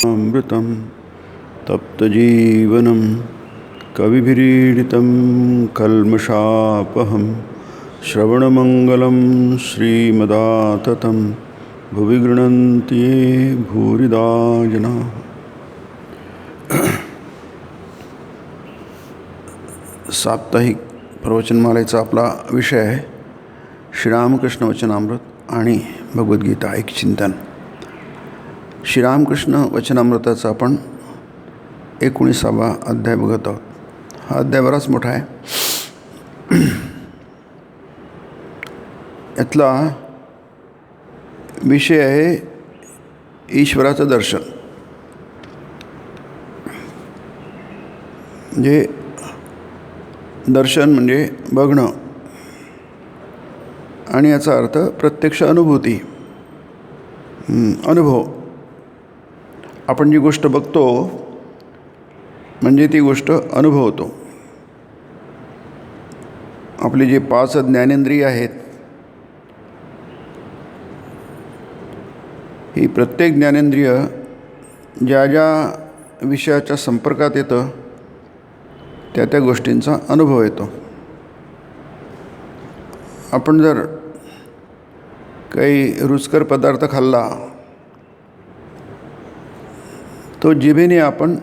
अमृतं तप्तजीवनं कविभिरीडितं कल्मषापहं श्रवणमङ्गलं श्रीमदाततं भुवि गृह्णन्ति ये भूरिदा जनाः। साप्ताहिक प्रवचनमालेचा आपला विषय आहे श्रीरामकृष्ण वचनामृत आणि भगवद्गीता एक चिंतन। श्रीरामकृष्ण वचनामृताचा आपण 19वा अध्याय बघत आहोत। हा अध्याय बराच मोठा आहे। यातला विषय आहे ईश्वराचं दर्शन। म्हणजे दर्शन म्हणजे बघणं आणि याचा अर्थ प्रत्यक्ष अनुभूती, अनुभव। आपण जी गोष्ट बघतो म्हणजे ती गोष्ट अनुभवतो। आपली जी 5 ज्ञानेंद्रिय आहेत, ही प्रत्येक ज्ञानेंद्रिय ज्या ज्या विषयाच्या संपर्कात येतं त्या त्या गोष्टींचा अनुभव येतो। आपण जर काही रुचकर पदार्थ खाल्ला तो जिभेने आपण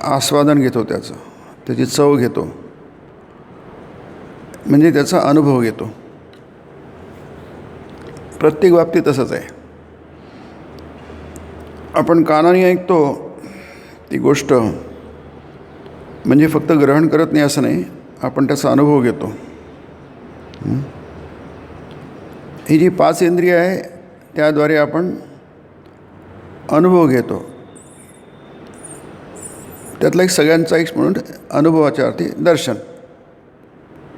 आस्वादन घेतो, त्याची चव घेतो, म्हणजे त्याचा अनुभव घेतो। प्रत्येक बाबतीत तसंच आहे। आपण कानाने ऐकतो ती गोष्ट, म्हणजे फक्त ग्रहण करत नाही असं नाही, आपण त्याचा अनुभव घेतो। ही जी 5 इंद्रिय आहे त्याद्वारे आपण अनुभव घेतो। त्यातला एक सगळ्यांचा एक म्हणून अनुभवाच्या अर्थी दर्शन।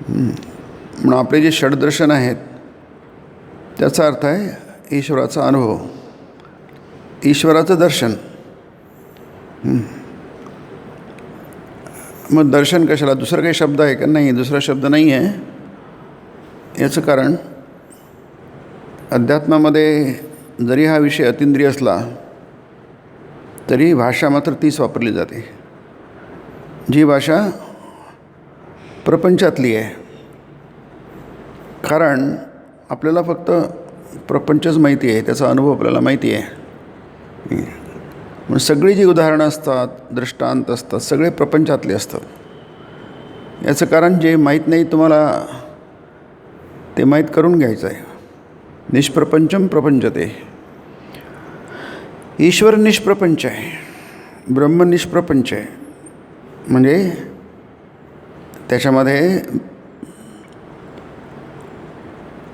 म्हणून आपले जे षडदर्शन आहेत त्याचा अर्थ आहे ईश्वराचा अनुभव, ईश्वराचं दर्शन। मग दर्शन कशाला? दुसरा काही शब्द आहे का? नाही, दुसरा शब्द नाही आहे। याचं कारण अध्यात्मामध्ये जरी हा विषय अतींद्रिय असला तरी भाषा मात्र तीच वापरली जाते, जी भाषा प्रपंचातली आहे। कारण आपल्याला फक्त प्रपंचच माहिती आहे, त्याचा अनुभव आपल्याला माहिती आहे। मग सगळी जी उदाहरणं असतात, दृष्टांत असतात, सगळे प्रपंचातले असतात। याचं कारण जे माहीत नाही तुम्हाला ते माहीत करून घ्यायचं आहे। निष्प्रपंचम प्रपंचते। ईश्वर निष्प्रपंच आहे, ब्रह्म निष्प्रपंच आहे। म्हणजे त्याच्यामध्ये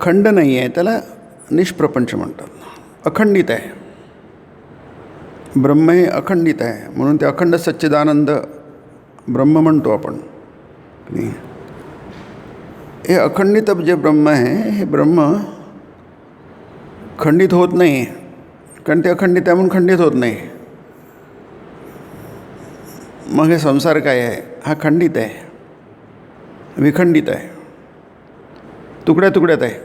खंड नाही आहे, त्याला निष्प्रपंच म्हणतात। अखंडित आहे, ब्रह्म हे अखंडित आहे, म्हणून ते अखंड सच्चिदानंद ब्रह्म म्हणतो आपण। हे अखंडित जे ब्रह्म आहे, हे ब्रह्म खंडित होत नाही, कारण ते अखंडित आहे म्हणून खंडित होत नाही। मग हे संसार काय आहे? हा खंडित आहे, विखंडित आहे, तुकड्या तुकड्यात आहे।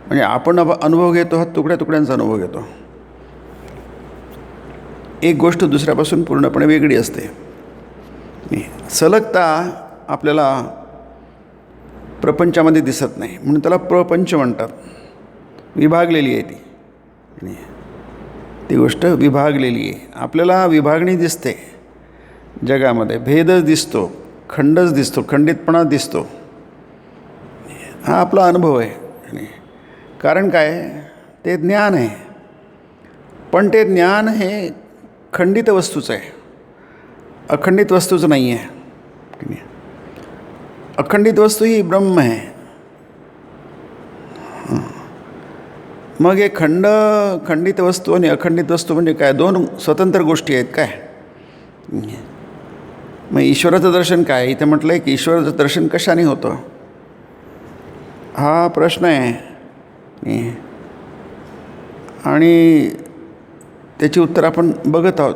म्हणजे आपण अनुभव घेतो हा तुकड्या तुकड्यांचा अनुभव घेतो। एक गोष्ट दुसऱ्यापासून पूर्णपणे वेगळी असते। सलगता आपल्याला प्रपंचामध्ये दिसत नाही, म्हणून त्याला प्रपंच म्हणतात। विभागलेली आहे ती गोष्ट विभागलेली आहे। आपल्याला विभागणी दिसते जगामध्ये, भेदच दिसतो, खंडच दिसतो, खंडितपणा दिसतो। हा आपला अनुभव आहे। कारण काय? ते ज्ञान आहे, पण ते ज्ञान हे खंडित वस्तूचं आहे, अखंडित वस्तूचं नाही आहे। अखंडित वस्तू ही ब्रह्म आहे। मग हे खंडित वस्तू आणि अखंडित वस्तू म्हणजे काय? 2 स्वतंत्र गोष्टी आहेत काय? मग ईश्वराचं दर्शन काय? इथे म्हटलं आहे की ईश्वराचं दर्शन कशाने होतं, हा प्रश्न आहे। आणि त्याची उत्तर आपण बघत आहोत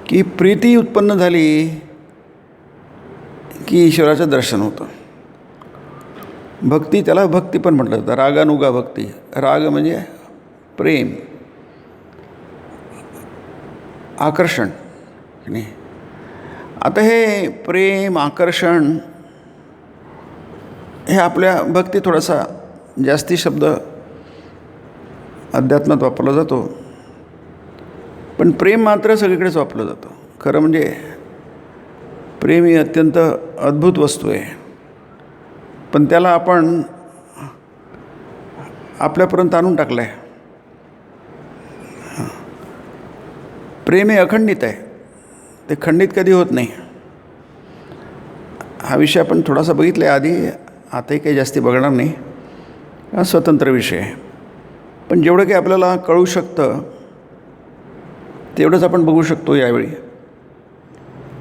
की प्रीती उत्पन्न झाली की ईश्वराचं दर्शन होतं। भक्ती, त्याला भक्ती पण म्हटलं जातं, रागानुगा भक्ती। राग म्हणजे प्रेम, आकर्षण नाही. आता हे प्रेम, आकर्षण हे आपल्या भक्ती थोडासा जास्ती शब्द अध्यात्मात वापरला जातो, पण प्रेम मात्र सगळीकडेच वापरलं जातं. खरं म्हणजे प्रेम ही अत्यंत अद्भुत वस्तू आहे, पण त्याला आपण आपल्यापर्यंत आणून टाकलं आहे. प्रेम हे अखंडित आहे, ते खंडित कधी होत नाही. हा विषय आपण थोडासा बघितला आहे आधी, आताही काही जास्ती बघणार नाही, हा स्वतंत्र विषय आहे. पण जेवढं काही आपल्याला कळू शकतं तेवढंच आपण बघू शकतो. यावेळी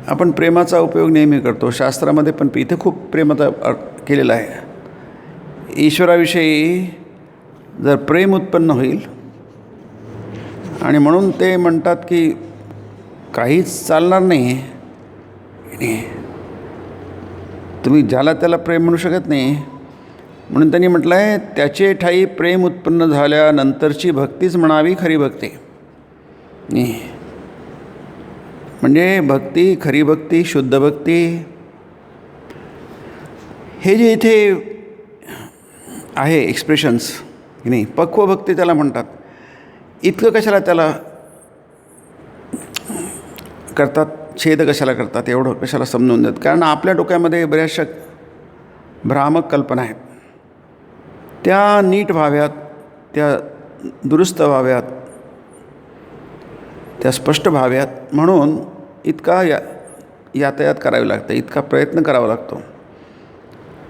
आपण प्रेमाचा उपयोग नेहमी करतो, शास्त्रामध्ये पण इथे खूप प्रेमाचा केलेला आहे. ईश्वराविषयी जर प्रेम उत्पन्न होईल, आणि म्हणून ते म्हणतात की काहीच चालणार नाही, तुम्ही ज्याला त्याला प्रेम म्हणू शकत नाही, म्हणून त्यांनी म्हटलं आहे त्याचे ठाई प्रेम उत्पन्न झाल्यानंतरची भक्तीच म्हणावी खरी भक्ती. म्हणजे भक्ती, खरी भक्ती, शुद्ध भक्ती हे जे इथे आहे एक्सप्रेशन्स की नाही, पक्व भक्ती त्याला म्हणतात. इतकं कशाला त्याला करतात, छेद कशाला करतात, एवढं कशाला समजून देत. कारण आपल्या डोक्यामध्ये बऱ्याचशा भ्रामक कल्पना आहेत, त्या नीट व्हाव्यात, त्या दुरुस्त व्हाव्यात, त्या स्पष्ट व्हाव्यात, म्हणून इतका यातायात करावी लागतं, इतका प्रयत्न करावा लागतो.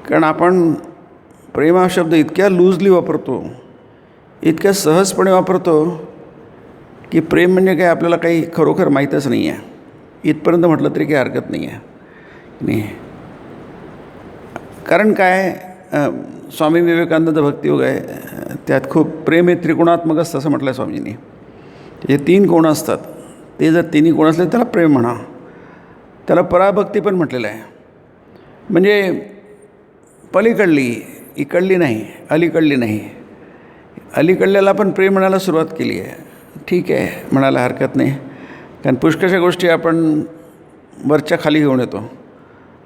कारण आपण प्रेम हा शब्द इतक्या लूजली वापरतो, इतक्या सहजपणे वापरतो की प्रेम म्हणजे काय आपल्याला काही खरोखर माहीतच नाही आहे. इथपर्यंत म्हटलं तरी काही हरकत नाही आहे नाही. कारण काय, स्वामी विवेकानंद भक्तियोग आहे, त्यात खूप प्रेम हे त्रिकोणात्मक असतं असं म्हटलं आहे स्वामींनी. हे 3 कोण असतात, ते जर तिन्ही कोण असले त्याला प्रेम म्हणा. त्याला पराभक्ती पण म्हटलेलं आहे. म्हणजे पलीकडली, इकडली नाही, अलीकडली नाही. अलीकडल्याला पण प्रेम म्हणायला सुरुवात केली आहे. ठीक आहे, म्हणायला हरकत नाही, कारण पुष्कळशा गोष्टी आपण वरच्या खाली घेऊन येतो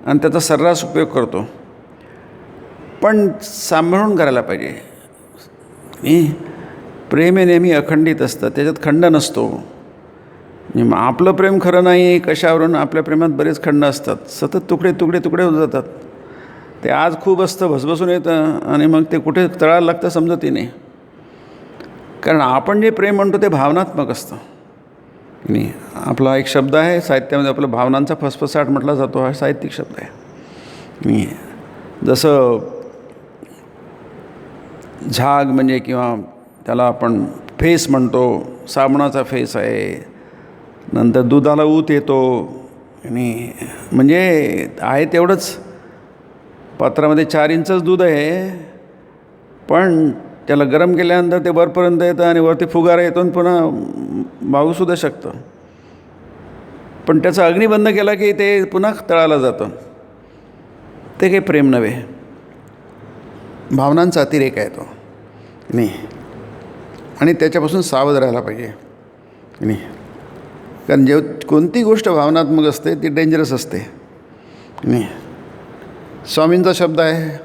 आणि त्याचा सर्रास उपयोग करतो. पण सांभाळून करायला पाहिजे. प्रेम हे नेहमी अखंडित असतं, त्याच्यात खंड नसतो. आपलं प्रेम खरं नाही कशावरून, आपल्या प्रेमात बरेच खंड असतात, सतत तुकडे तुकडे तुकडे होत जातात. ते आज खूप असतं, भसभसून येतं, आणि मग ते कुठे तळायला लागतं समजतही नाही. कारण आपण जे प्रेम म्हणतो ते भावनात्मक असतं. नाही, आपला एक शब्द आहे साहित्यामध्ये, आपला भावनांचा फसफसाट म्हटला जातो, हा साहित्यिक शब्द आहे. नाही, जसं झाग म्हणजे, किंवा त्याला आपण फेस म्हणतो, साबणाचा फेस आहे. नंतर दुधाला ऊत येतो, आणि म्हणजे आहे तेवढंच, पात्रामध्ये 4 इंचच दूध आहे, पण त्याला गरम केल्यानंतर ते वरपर्यंत येतं आणि वरती फुगारा येतो आणि पुन्हा वाहूसुद्धा शकतं. पण त्याचा अग्नी बंद केला की ते पुन्हा तळाला जातं. ते काही प्रेम नव्हे, भावनांचा अतिरेक आहे तो. नाही, आणि त्याच्यापासून सावध राहायला पाहिजे. नाही, कारण कोणती गोष्ट भावनात्मक असते ती डेंजरस असते. नाही, स्वामींचा शब्द आहे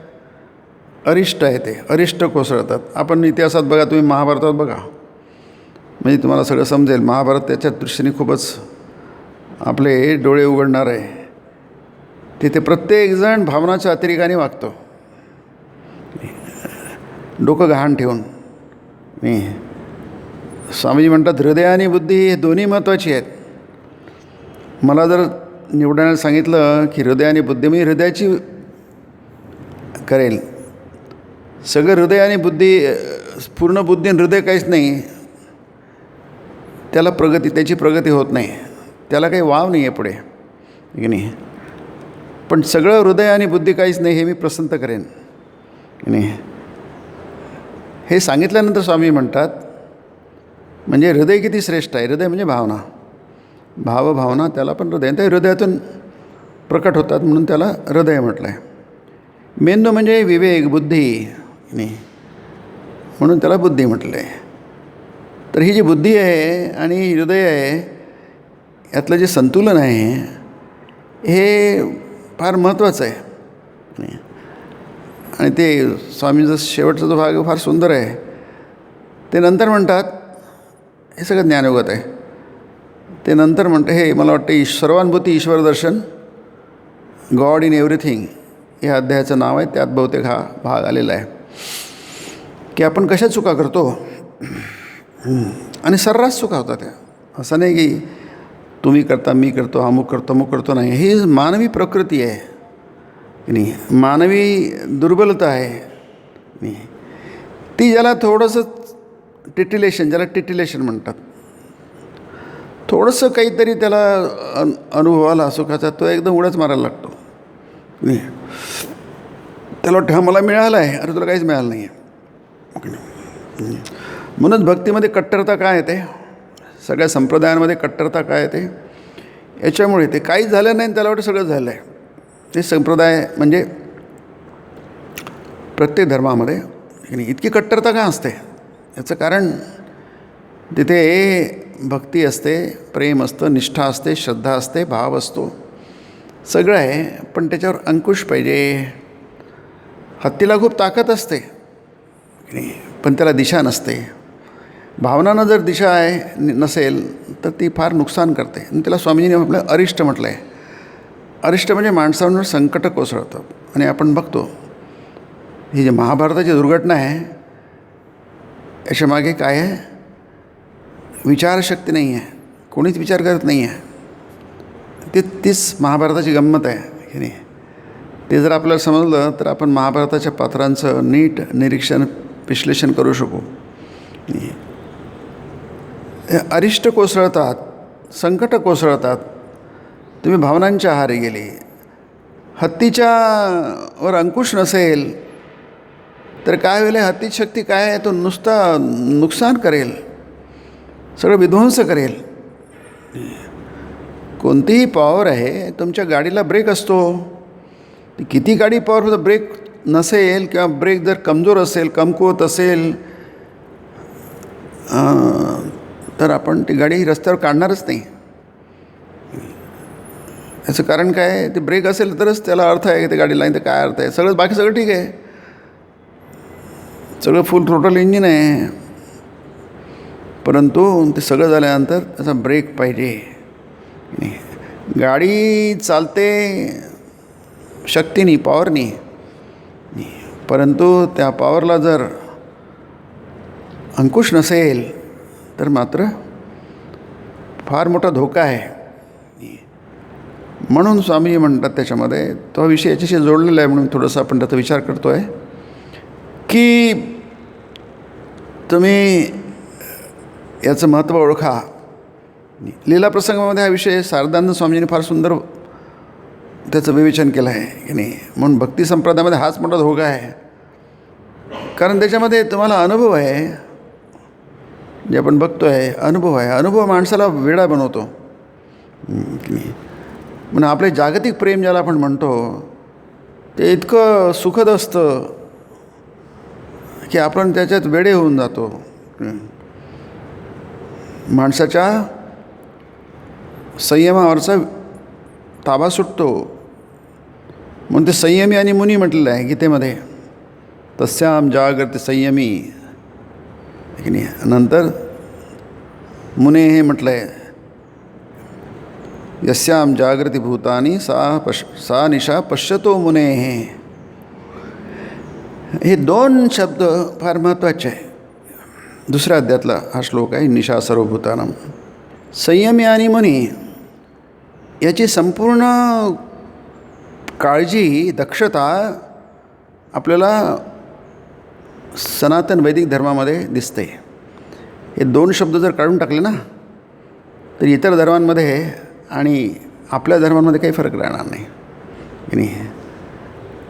अरिष्ट आहे, ते अरिष्ट कोसळतात. आपण इतिहासात बघा, तुम्ही महाभारतात बघा, म्हणजे तुम्हाला सगळं समजेल. महाभारत त्याच्या दृष्टीने खूपच आपले डोळे उघडणार आहे. तिथे प्रत्येकजण भावनाच्या अतिरेकाने वागतो, डोकं गहाण ठेवून. नाही, स्वामीजी म्हणतात हृदय आणि बुद्धी हे दोन्ही महत्त्वाची आहेत. मला जर निवडण्याला सांगितलं की हृदय आणि बुद्धी, मी हृदयाची करेल. सगळं हृदय आणि बुद्धी, पूर्ण बुद्धी आणि हृदय काहीच नाही, त्याला त्याची प्रगती होत नाही, त्याला काही वाव नाही आहे पुढे, की नाही. पण सगळं हृदय आणि बुद्धी काहीच नाही हे मी पसंत करेन, की नाही. हे सांगितल्यानंतर स्वामी म्हणतात म्हणजे हृदय किती श्रेष्ठ आहे. हृदय म्हणजे भावना, भावना, त्याला पण हृदय, त्या हृदयातून प्रकट होतात म्हणून त्याला हृदय म्हटलं आहे. मेंदू म्हणजे विवेक, बुद्धी, नाही, म्हणून त्याला बुद्धी म्हटलं आहे. तर ही जी बुद्धी आहे आणि हृदय आहे यातलं जे संतुलन आहे हे फार महत्त्वाचं आहे. आणि ते स्वामींचा शेवटचा जो भाग फार सुंदर आहे. ते नंतर म्हणतात, हे सगळं ज्ञानयोगात आहे, ते नंतर म्हणतं हे मला वाटतं सर्वानुभूती ईश्वर दर्शन गॉड इन एव्हरीथिंग या अध्यायाचं नाव आहे. त्यात बहुतेक हा भाग आलेला आहे की आपण कशा चुका करतो आणि सर्रास चुका होतात त्या. असं नाही की तुम्ही करता मी करतो अमुक करतो अमुक करतो, नाही. ही मानवी प्रकृती आहे की नाही, मानवी दुर्बलता आहे नाही. ती ज्याला थोडंसं ज्याला टिटिलेशन म्हणतात, थोडंसं काहीतरी त्याला अनुभवाला सुखाचा तो एकदम उड्याच मारायला लागतो नाही. त्याला वाटतं हा मला मिळालं आहे, अरे तुला काहीच मिळालं नाही आहे. म्हणूनच भक्तीमध्ये कट्टरता काय येते, सगळ्या संप्रदायांमध्ये कट्टरता काय येते, याच्यामुळे ते काहीच झालं नाही त्याला वाटतं सगळं झालं आहे. ते संप्रदाय म्हणजे प्रत्येक धर्मामध्ये इतकी कट्टरता का असते, याचं कारण तिथे भक्ती असते, प्रेम असतं, निष्ठा असते, श्रद्धा असते, भाव असतो, सगळं आहे. पण त्याच्यावर अंकुश पाहिजे. हत्तीला खूप ताकद असते पण त्याला दिशा नसते. भावनांना जर दिशा नसेल तर ती फार नुकसान करते. आणि त्याला स्वामीजीने आपलं अरिष्ट म्हटलं आहे. अरिष्ट म्हणजे माणसांवर संकट कोसळतं. आणि आपण बघतो ही जी महाभारताची दुर्घटना आहे याच्यामागे काय आहे, विचारशक्ती नाही आहे, कोणीच विचार करत नाही आहे. तीच महाभारताची गंमत आहे की नाही. ते जर आपल्याला समजलं तर आपण महाभारताच्या पात्रांचं नीट निरीक्षण विश्लेषण करू शकू. अरिष्ट कोसळतात, संकट कोसळतात. तुम्ही भावनांच्या आहारी गेले, हत्तीच्या वर अंकुश नसेल तर काय होईल, हत्तीची शक्ती काय आहे, तो नुसता नुकसान करेल, सगळं विध्वंस करेल. कोणतीही पॉवर आहे, तुमच्या गाडीला ब्रेक असतो, किती गाडी पॉवर ब्रेक नसेल किंवा ब्रेक जर कमजोर असेल, कमकुवत असेल तर आपण ती गाडी रस्त्यावर काढणारच नाही. याचं कारण काय, ते ब्रेक असेल तरच त्याला अर्थ आहे, ते गाडीला, नाही तर काय अर्थ आहे. सगळं बाकी सगळं ठीक आहे, सगळं फुल टोटल इंजिन आहे, परंतु ते सगळं झाल्यानंतर त्याचा ब्रेक पाहिजे. गाडी चालते शक्तीनी, पॉवरनी, परंतु त्या पॉवरला जर अंकुश नसेल तर मात्र फार मोठा धोका आहे. म्हणून स्वामी म्हणतात त्याच्यामध्ये, तो विषय याच्याशी जोडलेला आहे म्हणून थोडंसं आपण त्याचा विचार करतो आहे की तुम्ही याचं महत्त्व ओळखा. लीला प्रसंगामध्ये हा विषय शारदानंद स्वामींनी फार सुंदर त्याचं विवेचन केलं आहे की नाही. म्हणून भक्ती संप्रदायामध्ये हाच मोठा धोका आहे, कारण त्याच्यामध्ये तुम्हाला अनुभव आहे, जे आपण बघतो आहे अनुभव आहे. अनुभव माणसाला वेडा बनवतो की नाही. म्हणून आपले जागतिक प्रेम ज्याला आपण म्हणतो ते इतकं सुखद असतं की आपण त्याच्यात वेडे होऊन जातो. माणसाच्या संयमावरचा ताबा सुटतो. म्हणून ते संयमी आणि मुनी म्हटलेलं आहे गीतेमध्ये, तस्याम जागृती संयमी की नाही. नंतर मुने हे म्हटलं आहे, यस्याम जागृती भूतानी सा निशा पश्यतो मुने. हे दोन शब्द फार महत्त्वाचे आहे. दुसऱ्या अध्यायातला हा श्लोक आहे, निशा सर्वभूतानाम. संयमी आणि मुनी याची संपूर्ण काळजी, दक्षता आपल्याला सनातन वैदिक धर्मामध्ये दिसते. हे दोन शब्द जर काढून टाकले ना तर इतर धर्मांमध्ये आणि आपल्या धर्मांमध्ये काही फरक राहणार नाही की नाही.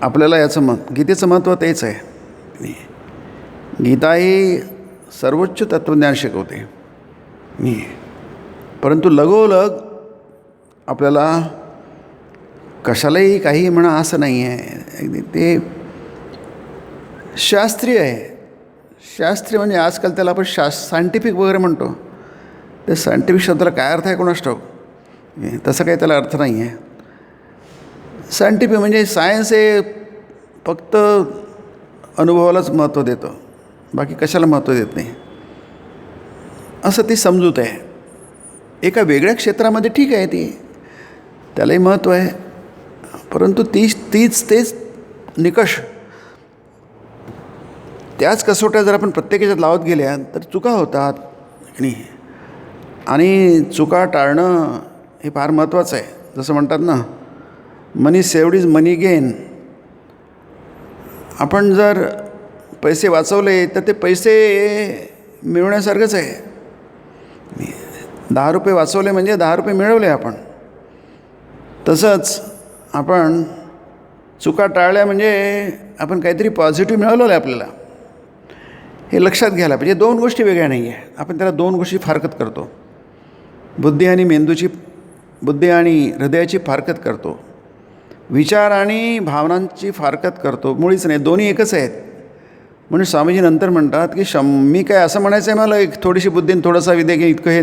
आपल्याला याचं गीतेचं महत्त्व तेच आहे. गीता ही सर्वोच्च तत्त्वज्ञान शिकवते, परंतु लगोलग आपल्याला कशालाही काही म्हणा असं नाही आहे. ते शास्त्रीय आहे, शास्त्रीय म्हणजे आजकाल त्याला आपण सायंटिफिक वगैरे म्हणतो. त्या सायंटिफिक शब्दाला काय अर्थ आहे कोणास ठाऊक. तसं काही त्याला अर्थ नाही आहे. सायंटिफिक म्हणजे सायन्स हे फक्त अनुभवालाच महत्त्व देतं, बाकी कशाला महत्त्व देत नाही, असं ती समजूत आहे. एका वेगळ्या क्षेत्रामध्ये ठीक आहे, ती त्यालाही महत्त्व आहे, परंतु तेच निकष, त्याच कसोट्या जर आपण प्रत्येक ह्याच्यात लावत गेल्या तर चुका होतात नाही. आणि चुका टाळणं हे फार महत्त्वाचं आहे. जसं म्हणतात ना, मनी सेव्ड इज मनी गेन. आपण जर पैसे वाचवले तर ते पैसे मिळवण्यासारखंच आहे. 10 रुपये वाचवले म्हणजे 10 रुपये मिळवले आपण. तसंच आपण चुका टाळल्या म्हणजे आपण काहीतरी पॉझिटिव्ह मिळवलं आहे आपल्याला, हे लक्षात घ्यायला पाहिजे. 2 गोष्टी वेगळ्या नाही आहे. आपण त्याला 2 गोष्टी फारकत करतो. बुद्धी आणि हृदयाची फारकत करतो. विचार आणि भावनांची फारकत करतो. मुळीच नाही, दोन्ही एकच आहेत. म्हणून स्वामीजी नंतर म्हणतात की मी काय असं म्हणायचं आहे मला एक थोडीशी बुद्धी आणि थोडासा विवेक इतकं हे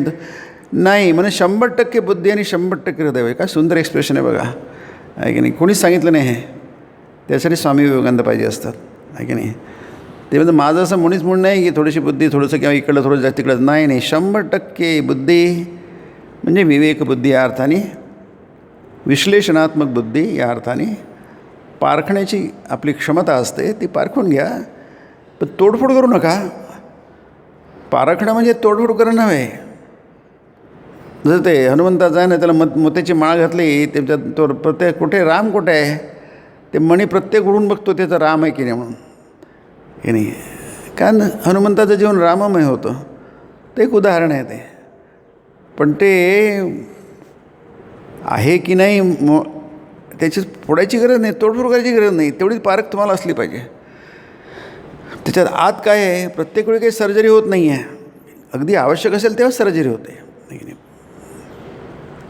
नाही, म्हणजे 100% बुद्धी आणि 100% हृदय आहे. काय सुंदर एक्सप्रेशन आहे बघा, आहे की नाही. कोणीच सांगितलं नाही हे, त्यासाठी स्वामी विवेकानंद पाहिजे असतात, आहे की नाही. ते म्हणजे माझं असं मुळीच म्हणून नाही की थोडीशी बुद्धी थोडंसं किंवा इकडलं थोडं जास्त तिकडं, नाही 100% बुद्धी म्हणजे विवेक बुद्धी या अर्थाने, विश्लेषणात्मक बुद्धी या अर्थाने पारखण्याची आपली क्षमता असते, ती पारखून घ्या. पण तोडफोड करू नका. पारखणं म्हणजे तोडफोड करणं नव्हे. जसं ते हनुमंताचं आहे ना, त्याला मोत्याची माळ घातली, त्याच्यात तो प्रत्येक कुठे राम कुठे आहे ते मणी प्रत्येक उडून बघतो त्याचा राम आहे की नाही म्हणून, हे नाही. कारण हनुमंताचं जीवन राममय होतं. ते एक उदाहरण आहे ते. पण ते आहे की नाही त्याची फोडायची गरज नाही, तोडफोड करायची गरज नाही. तेवढीच पारख तुम्हाला असली पाहिजे. त्याच्यात आत काय आहे, प्रत्येक वेळी काही सर्जरी होत नाही आहे. अगदी आवश्यक असेल तेव्हाच सर्जरी होते,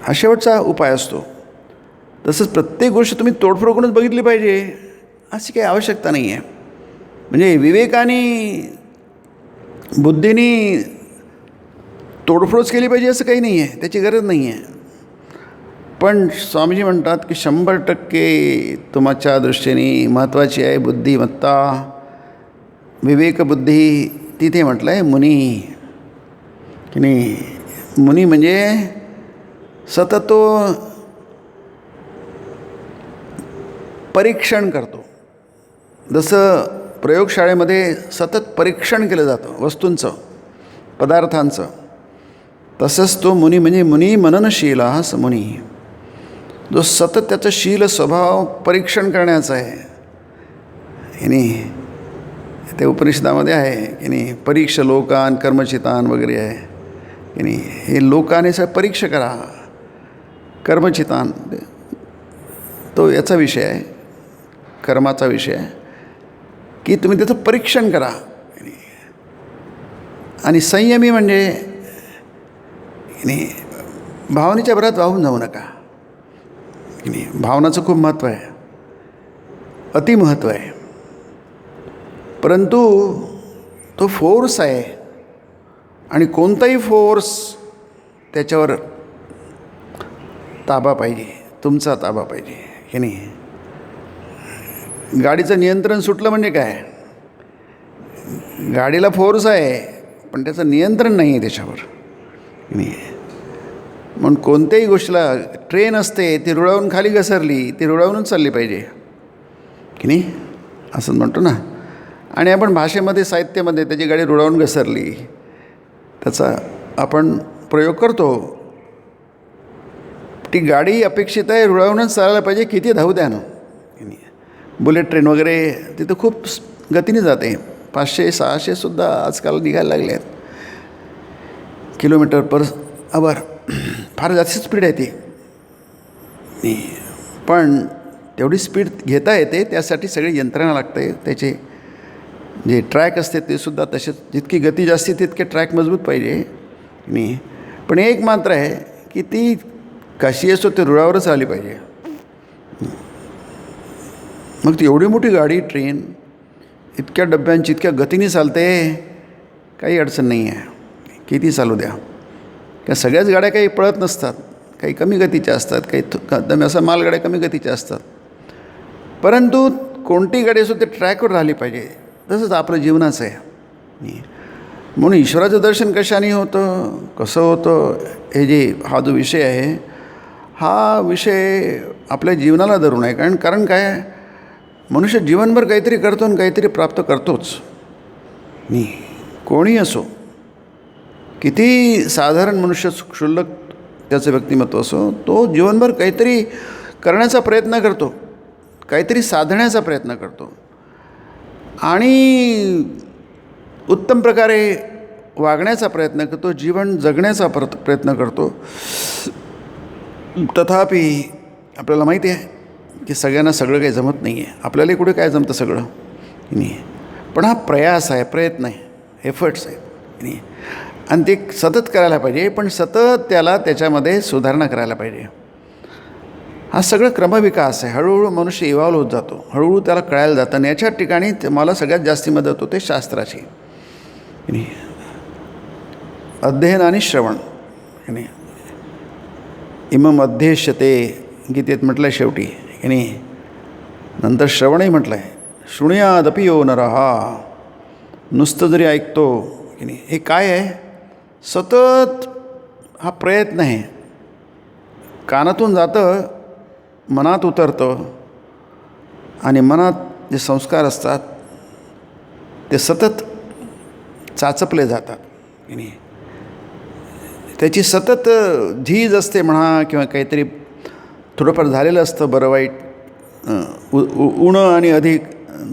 हा शेवटचा उपाय असतो. तसंच प्रत्येक गोष्ट तुम्ही तोडफोड करूनच बघितली पाहिजे अशी काही आवश्यकता नाही आहे. म्हणजे विवेकाने बुद्धीने तोडफोडच केली पाहिजे असं काही नाही आहे, त्याची गरज नाही आहे. पण स्वामीजी म्हणतात की 100% तुमच्या दृष्टीने महत्त्वाची आहे बुद्धिमत्ता, विवेकबुद्धी. तिथे म्हटलं आहे मुनी की नाही. मुनी म्हणजे सतत तो परीक्षण करतो. जसं प्रयोगशाळेमध्ये सतत परीक्षण केलं जातं वस्तूंचं, पदार्थांचं, तसंच तो मुनी म्हणजे मुनी मननशील हा मुनी, जो सतत त्याचं शील स्वभाव परीक्षण करण्याचा आहे. आणि ते उपनिषदामध्ये आहे की नाही, परीक्ष लोकान कर्मचितान वगैरे आहे की नाही. हे लोकाने परीक्षा करा, कर्मचितान तो याचा विषय आहे, कर्माचा विषय आहे की तुम्ही त्याचं परीक्षण करा. आणि संयमी म्हणजे नाही भावनेच्या भरात वाहून जाऊ नका की नाही. भावनाचं खूप महत्त्व आहे, अतिमहत्त्व आहे. परंतु तो फोर्स आहे आणि कोणताही फोर्स त्याच्यावर ताबा पाहिजे, तुमचा ताबा पाहिजे की नाही. गाडीचं नियंत्रण सुटलं म्हणजे काय, गाडीला फोर्स आहे पण त्याचं नियंत्रण नाही आहे त्याच्यावर नाही. म्हणून कोणत्याही गोष्टीला, ट्रेन असते ती रुळावून खाली घसरली, ती रुळावूनच चालली पाहिजे की नाही, असं म्हणतो ना. आणि आपण भाषेमध्ये साहित्यामध्ये त्याची गाडी रुळावून घसरली त्याचा आपण प्रयोग करतो. ती गाडी अपेक्षित आहे रुळावूनच चालायला पाहिजे, किती धावू द्या ना. बुलेट ट्रेन वगैरे तिथं खूप गतीने जाते, 500-600 सुद्धा आजकाल निघायला लागले आहेत किलोमीटर पर आवर. फार जास्त स्पीड आहे ती. पण तेवढी स्पीड घेता येते त्यासाठी सगळी यंत्रणा लागते. त्याचे जे ट्रॅक असते ते सुद्धा तसेच, जितकी गती जास्ती तितके ट्रॅक मजबूत पाहिजे नाही. पण एक मात्र आहे की ती कशी असो ते रुळावरच आली पाहिजे. मग ती एवढी मोठी गाडी ट्रेन इतक्या डब्यांची इतक्या गतीने चालते, काही अडचण नाही आहे, किती चालू द्या. का सगळ्याच गाड्या काही पळत नसतात, काही कमी गतीच्या असतात, काही असं मालगाड्या कमी गतीच्या असतात. परंतु कोणती गाडी असो ते ट्रॅकवर राहिली पाहिजे. तसंच आपलं जीवनाचं आहे. म्हणून ईश्वराचं दर्शन कशाने होतं, कसं होतं, हा जो विषय आहे, हा विषय आपल्या जीवनाला धरून आहे. कारण काय, मनुष्य जीवनभर काहीतरी करतो आणि काहीतरी प्राप्त करतोच. कोणी असो, किती साधारण मनुष्य, क्षुल्लक त्याचं व्यक्तिमत्व असो, तो जीवनभर काहीतरी करण्याचा प्रयत्न करतो, काहीतरी साधण्याचा प्रयत्न करतो आणि उत्तम प्रकारे वागण्याचा प्रयत्न करतो, जीवन जगण्याचा प्रयत्न करतो. तथापि आपल्याला माहिती आहे की सगळ्यांना सगळं काही जमत नाही आहे. आपल्याला कुठे काय जमतं सगळं नाही. पण हा प्रयास आहे, प्रयत्न आहे, एफर्ट्स आहेत नाही. आणि ते सतत करायला पाहिजे, पण सतत त्याच्यामध्ये सुधारणा करायला पाहिजे. हा सगळं क्रमविकास आहे. हळूहळू मनुष्य इव्हॉल्व होत जातो, हळूहळू त्याला कळायला जातं. आणि याच्या ठिकाणी मला सगळ्यात जास्ती मदत होते शास्त्राची. अध्ययन आणि श्रवण. इमम अध्येष्यते गीतेत म्हटलं आहे शेवटी, नंतर श्रवणही म्हटलं आहे. शृणुयादपि यो नरः, नुसतं जरी ऐकतो हे काय आहे, सतत हा प्रयत्न आहे. कानातून जातं, मनात उतरतं आणि मनात जे संस्कार असतात ते सतत चाचपले जातात. त्याची सतत झीज असते म्हणा, किंवा काहीतरी थोडंफार झालेलं असतं बरं वाईट, उणं आणि अधिक,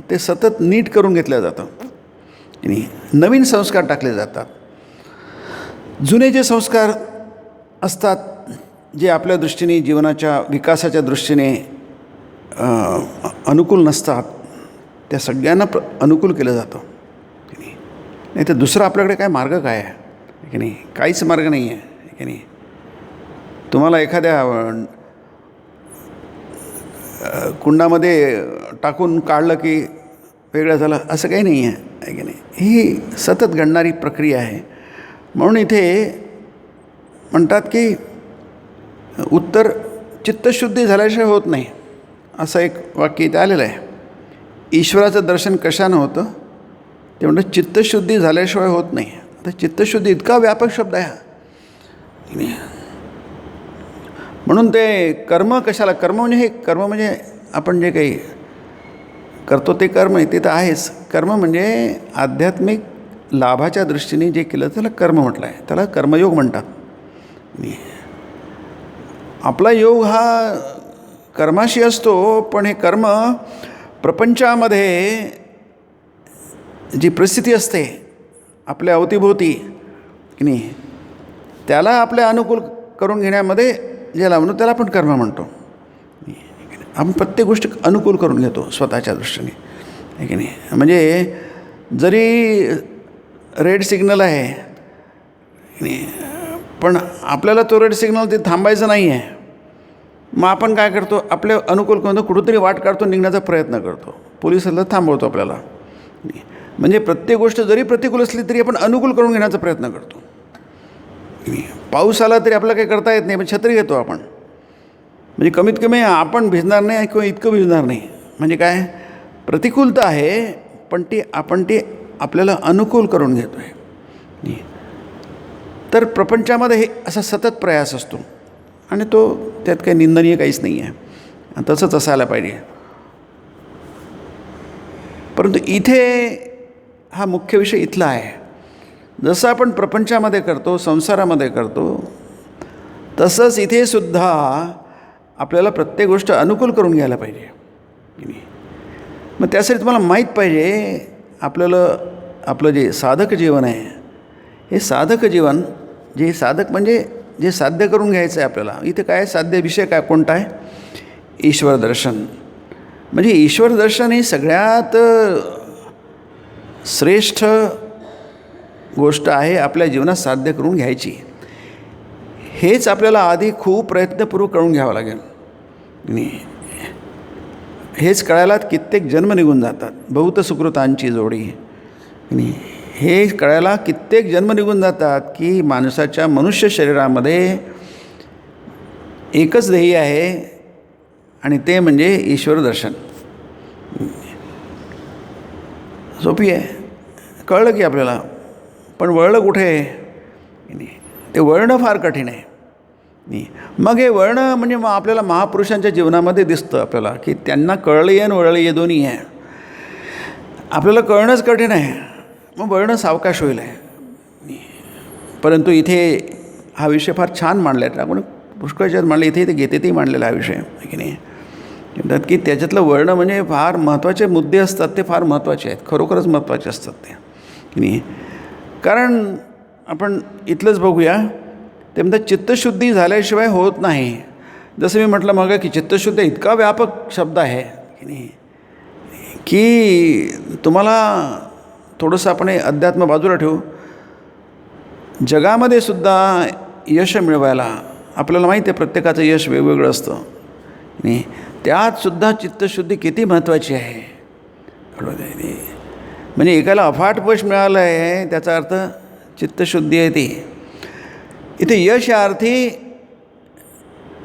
ते सतत नीट करून घेतलं जातं. नवीन संस्कार टाकले जातात. जुने जे संस्कार असतात, जे आपल्या दृष्टीने जीवनाच्या विकासाच्या दृष्टीने अनुकूल नसतात, त्या सगळ्यांना अनुकूल केलं जातं. नाही तर दुसरं आपल्याकडे काय मार्ग काय आहे की नाही, काहीच मार्ग नाही आहे की नाही. तुम्हाला एखाद्या कुंडामध्ये टाकून काढलं की वेगळं झालं असं काही नाही आहे की नाही. ही सतत घडणारी प्रक्रिया आहे. म्हणून इथे म्हणतात की उत्तर चित्तशुद्धी झाल्याशिवाय होत नाही, असं एक वाक्य इथे आलेलं आहे. ईश्वराचं दर्शन कशानं होतं ते म्हणतं चित्तशुद्धी झाल्याशिवाय होत नाही. आता चित्तशुद्धी इतका व्यापक शब्द आहे. म्हणून ते कर्म कशाला, कर्म म्हणजे आपण जे काही करतो ते कर्म आहे, ते तर आहेच. कर्म म्हणजे आध्यात्मिक लाभाच्या दृष्टीने जे केलं त्याला कर्म म्हटलं आहे, त्याला कर्मयोग म्हणतात. आपला योग हा कर्माशी असतो, पण हे कर्म प्रपंचामध्ये जी परिस्थिती असते आपल्या अवतीभोवती की नाही, त्याला आपल्या अनुकूल करून घेण्यामध्ये ज्याला म्हणतो त्याला आपण कर्म म्हणतो. आपण प्रत्येक गोष्ट अनुकूल करून घेतो स्वतःच्या दृष्टीने आहे की नाही. म्हणजे जरी रेड सिग्नल आहे पण आपल्याला तो रेड सिग्नल ते थांबायचं नाही आहे, मग आपण काय करतो, आपल्या अनुकूल करून कुठंतरी वाट काढतो, निघण्याचा प्रयत्न करतो, पोलिसाला थांबवतो आपल्याला. म्हणजे प्रत्येक गोष्ट जरी प्रतिकूल असली तरी आपण अनुकूल करून घेण्याचा प्रयत्न करतो. पाऊस आला तरी आपल्याला काही करता येत नाही, पण छत्री घेतो आपण. म्हणजे कमीत कमी आपण भिजणार नाही किंवा इतकं भिजणार नाही. म्हणजे काय, प्रतिकूलता आहे पण आपण आपल्याला अनुकूल करून घेतो आहे. तर प्रपंचामध्ये हे असा सतत प्रयास असतो आणि तो त्यात काही निंदनीय काहीच नाही आहे, तसंच असायला पाहिजे. परंतु इथे हा मुख्य विषय इथला आहे. जसं आपण प्रपंचामध्ये करतो, संसारामध्ये करतो, तसंच इथे सुद्धा आपल्याला प्रत्येक गोष्ट अनुकूल करून घ्यायला पाहिजे. मग त्यासाठी तुम्हाला माहीत पाहिजे आपल्याला आपलं जे साधक जीवन आहे, हे साधक जीवन, जे साधक म्हणजे जे साध्य करून घ्यायचं आहे आपल्याला. इथे काय साध्य विषय काय कोणता आहे, ईश्वर दर्शन. म्हणजे ईश्वर दर्शन ही सगळ्यात श्रेष्ठ गोष्ट आहे आपल्या जीवनात साध्य करून घ्यायची. हेच आपल्याला आधी खूप प्रयत्नपूर्वक करून घ्यावं लागेल. हेच कळायला कित्येक जन्म निघून जातात. बहुत सुकृतांची जोडी. आणि हे कळायला कित्येक जन्म निघून जातात की माणसाच्या मनुष्य शरीरामध्ये एकच ध्येय आहे आणि ते म्हणजे ईश्वर दर्शन. सोपी आहे, कळलं की आपल्याला. पण वळलं कुठे? ते वळणं फार कठीण आहे. मग हे वळणं म्हणजे मग आपल्याला महापुरुषांच्या जीवनामध्ये दिसतं आपल्याला की त्यांना कळलं आहे आणि वळलं आहे दोन्ही आहे. आपल्याला कळणंच कठीण आहे, मग वळणं सावकाश होईल आहे. परंतु इथे हा विषय फार छान मांडला आहे. आपण पुष्कळच्यात मांडले, इथे गीतेतही मांडलेला हा विषय आहे की नाही. म्हणतात की त्याच्यातलं वळणं म्हणजे फार महत्त्वाचे मुद्दे असतात, ते फार महत्त्वाचे आहेत, खरोखरच महत्त्वाचे असतात ते की नाही. कारण आपण इथलंच बघूया, ते म्हणतात चित्तशुद्धी झाल्याशिवाय होत नाही. जसं मी म्हटलं मग की चित्तशुद्धी इतका व्यापक शब्द आहे की नाही की तुम्हाला थोडंसं आपण अध्यात्म बाजूला ठेवू. जगामध्ये सुद्धा यश मिळवायला आपल्याला माहिती आहे प्रत्येकाचं यश वेगवेगळं असतं आणि त्यातसुद्धा चित्तशुद्धी किती महत्त्वाची आहे. म्हणजे एकाला अफाट यश मिळालं आहे त्याचा अर्थ चित्तशुद्धी आहे ती. इथे यश या अर्थी,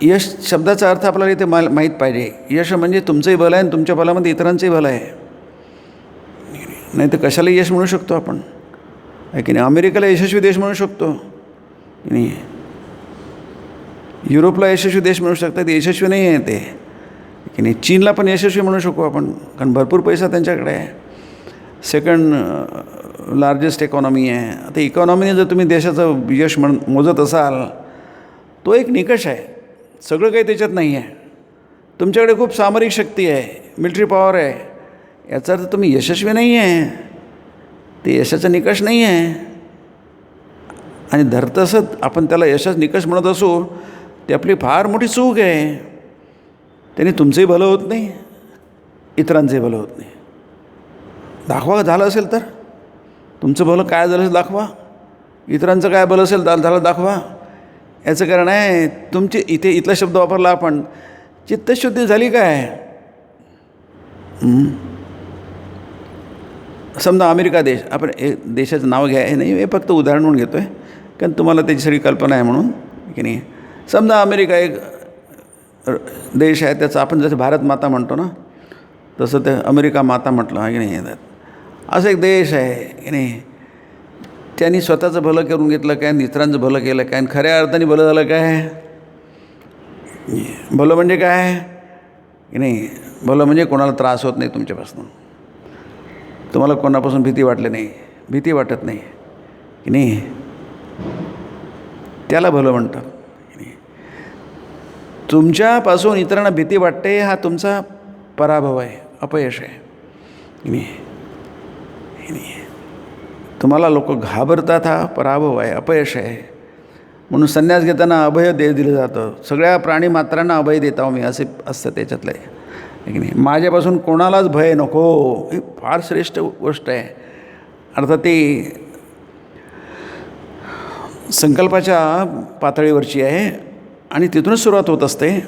यश शब्दाचा अर्थ आपल्याला इथे माहीत पाहिजे. यश म्हणजे तुमचंही भलं आहे आणि तुमच्या भल्यामध्ये इतरांचंही भलं आहे. नाही तर कशाला यश म्हणू शकतो आपण आहे की नाही. अमेरिकेला यशस्वी देश म्हणू शकतो की नाही, युरोपला यशस्वी देश म्हणू शकतात, ते यशस्वी नाही आहे ते की नाही. चीनला पण यशस्वी म्हणू शकू आपण, कारण भरपूर पैसा त्यांच्याकडे आहे. सेकंड लार्जेस्ट इकॉनॉमी आहे. आता इकॉनॉमीने जर तुम्ही देशाचं यश मोजत असाल, तो एक निकष आहे, सगळं काही त्याच्यात नाही आहे. तुमच्याकडे खूप सामरिक शक्ती आहे, मिलिटरी पॉवर आहे, याचा अर्थ तुम्ही यशस्वी नाही आहे, ते यशाचा निकष नाही आहे. आणि धरतसं आपण त्याला यशाचा निकष म्हणत असू, ते आपली फार मोठी चूक आहे. त्याने तुमचंही भलं होत नाही, इतरांचंही भलं होत नाही. दाखवा झालं असेल तर, तुमचं भलं काय झालं असेल दाखवा, इतरांचं काय भलं असेल झालं दाखवा. याचं कारण आहे तुमची इथे इथला शब्द वापरला आपण, चित्तशुद्धी झाली काय. समजा अमेरिका देश, आपण देशाचं नाव घ्या, हे नाही, हे फक्त उदाहरण म्हणून घेतो आहे कारण तुम्हाला त्याची सगळी कल्पना आहे म्हणून की नाही. समजा अमेरिका एक देश आहे, त्याचं आपण जसं भारत माता म्हणतो ना, तसं ते अमेरिका माता म्हटलं आहे की नाही. असं एक देश आहे की नाही. त्यांनी स्वतःचं भलं करून घेतलं काय, इतरांचं भलं केलं काय, आणि खऱ्या अर्थाने भलं झालं काय. भलं म्हणजे काय की नाही, भलं म्हणजे कोणाला त्रास होत नाही तुमच्यापासून, तुम्हाला कोणापासून भीती वाटत नाही की नाही, त्याला भलं म्हणतात की नाही. तुमच्यापासून इतरांना भीती वाटते, हा तुमचा पराभव आहे, अपयश आहे की नाही. तुम्हाला लोक घाबरतात, हा पराभव आहे, अपयश आहे. म्हणून संन्यास घेताना अभय दिलं जातं. सगळ्या प्राणीमात्रांना अभय देता मी, असे असतं त्याच्यातलं आहे की नाही. माझ्यापासून कोणालाच भय नको, ही फार श्रेष्ठ गोष्ट आहे. अर्थात ती संकल्पाच्या पातळीवरची आहे आणि तिथूनच सुरुवात होत असते.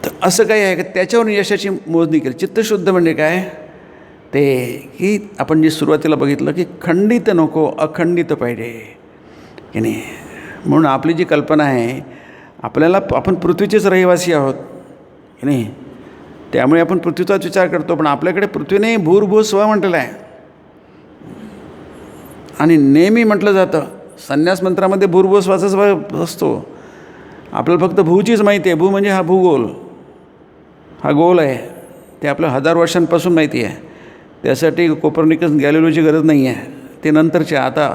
तर असं काही आहे की त्याच्यावरून यशाची मोजणी केली. चित्तशुद्ध म्हणजे काय, ते की आपण जी सुरुवातीला बघितलं की खंडित नको, अखंडित पाहिजे की नाही. म्हणून आपली जी कल्पना आहे, आपल्याला आपण पृथ्वीचेच रहिवासी आहोत की नाही, त्यामुळे आपण पृथ्वीचाच विचार करतो. पण आपल्याकडे पृथ्वीने भूर्भुव स्व म्हटलेलं आहे आणि नेहमी म्हटलं जातं संन्यास मंत्रामध्ये भूर्भुव स्वाचाच असतो. आपल्याला फक्त भूचीच माहिती आहे. भू म्हणजे हा भूगोल, हा गोल आहे, ते आपल्या 1000 वर्षांपासून माहिती आहे. त्यासाठी कोपर्निकस गॅलिलिओची गरज नाही आहे, ते नंतरचे. आता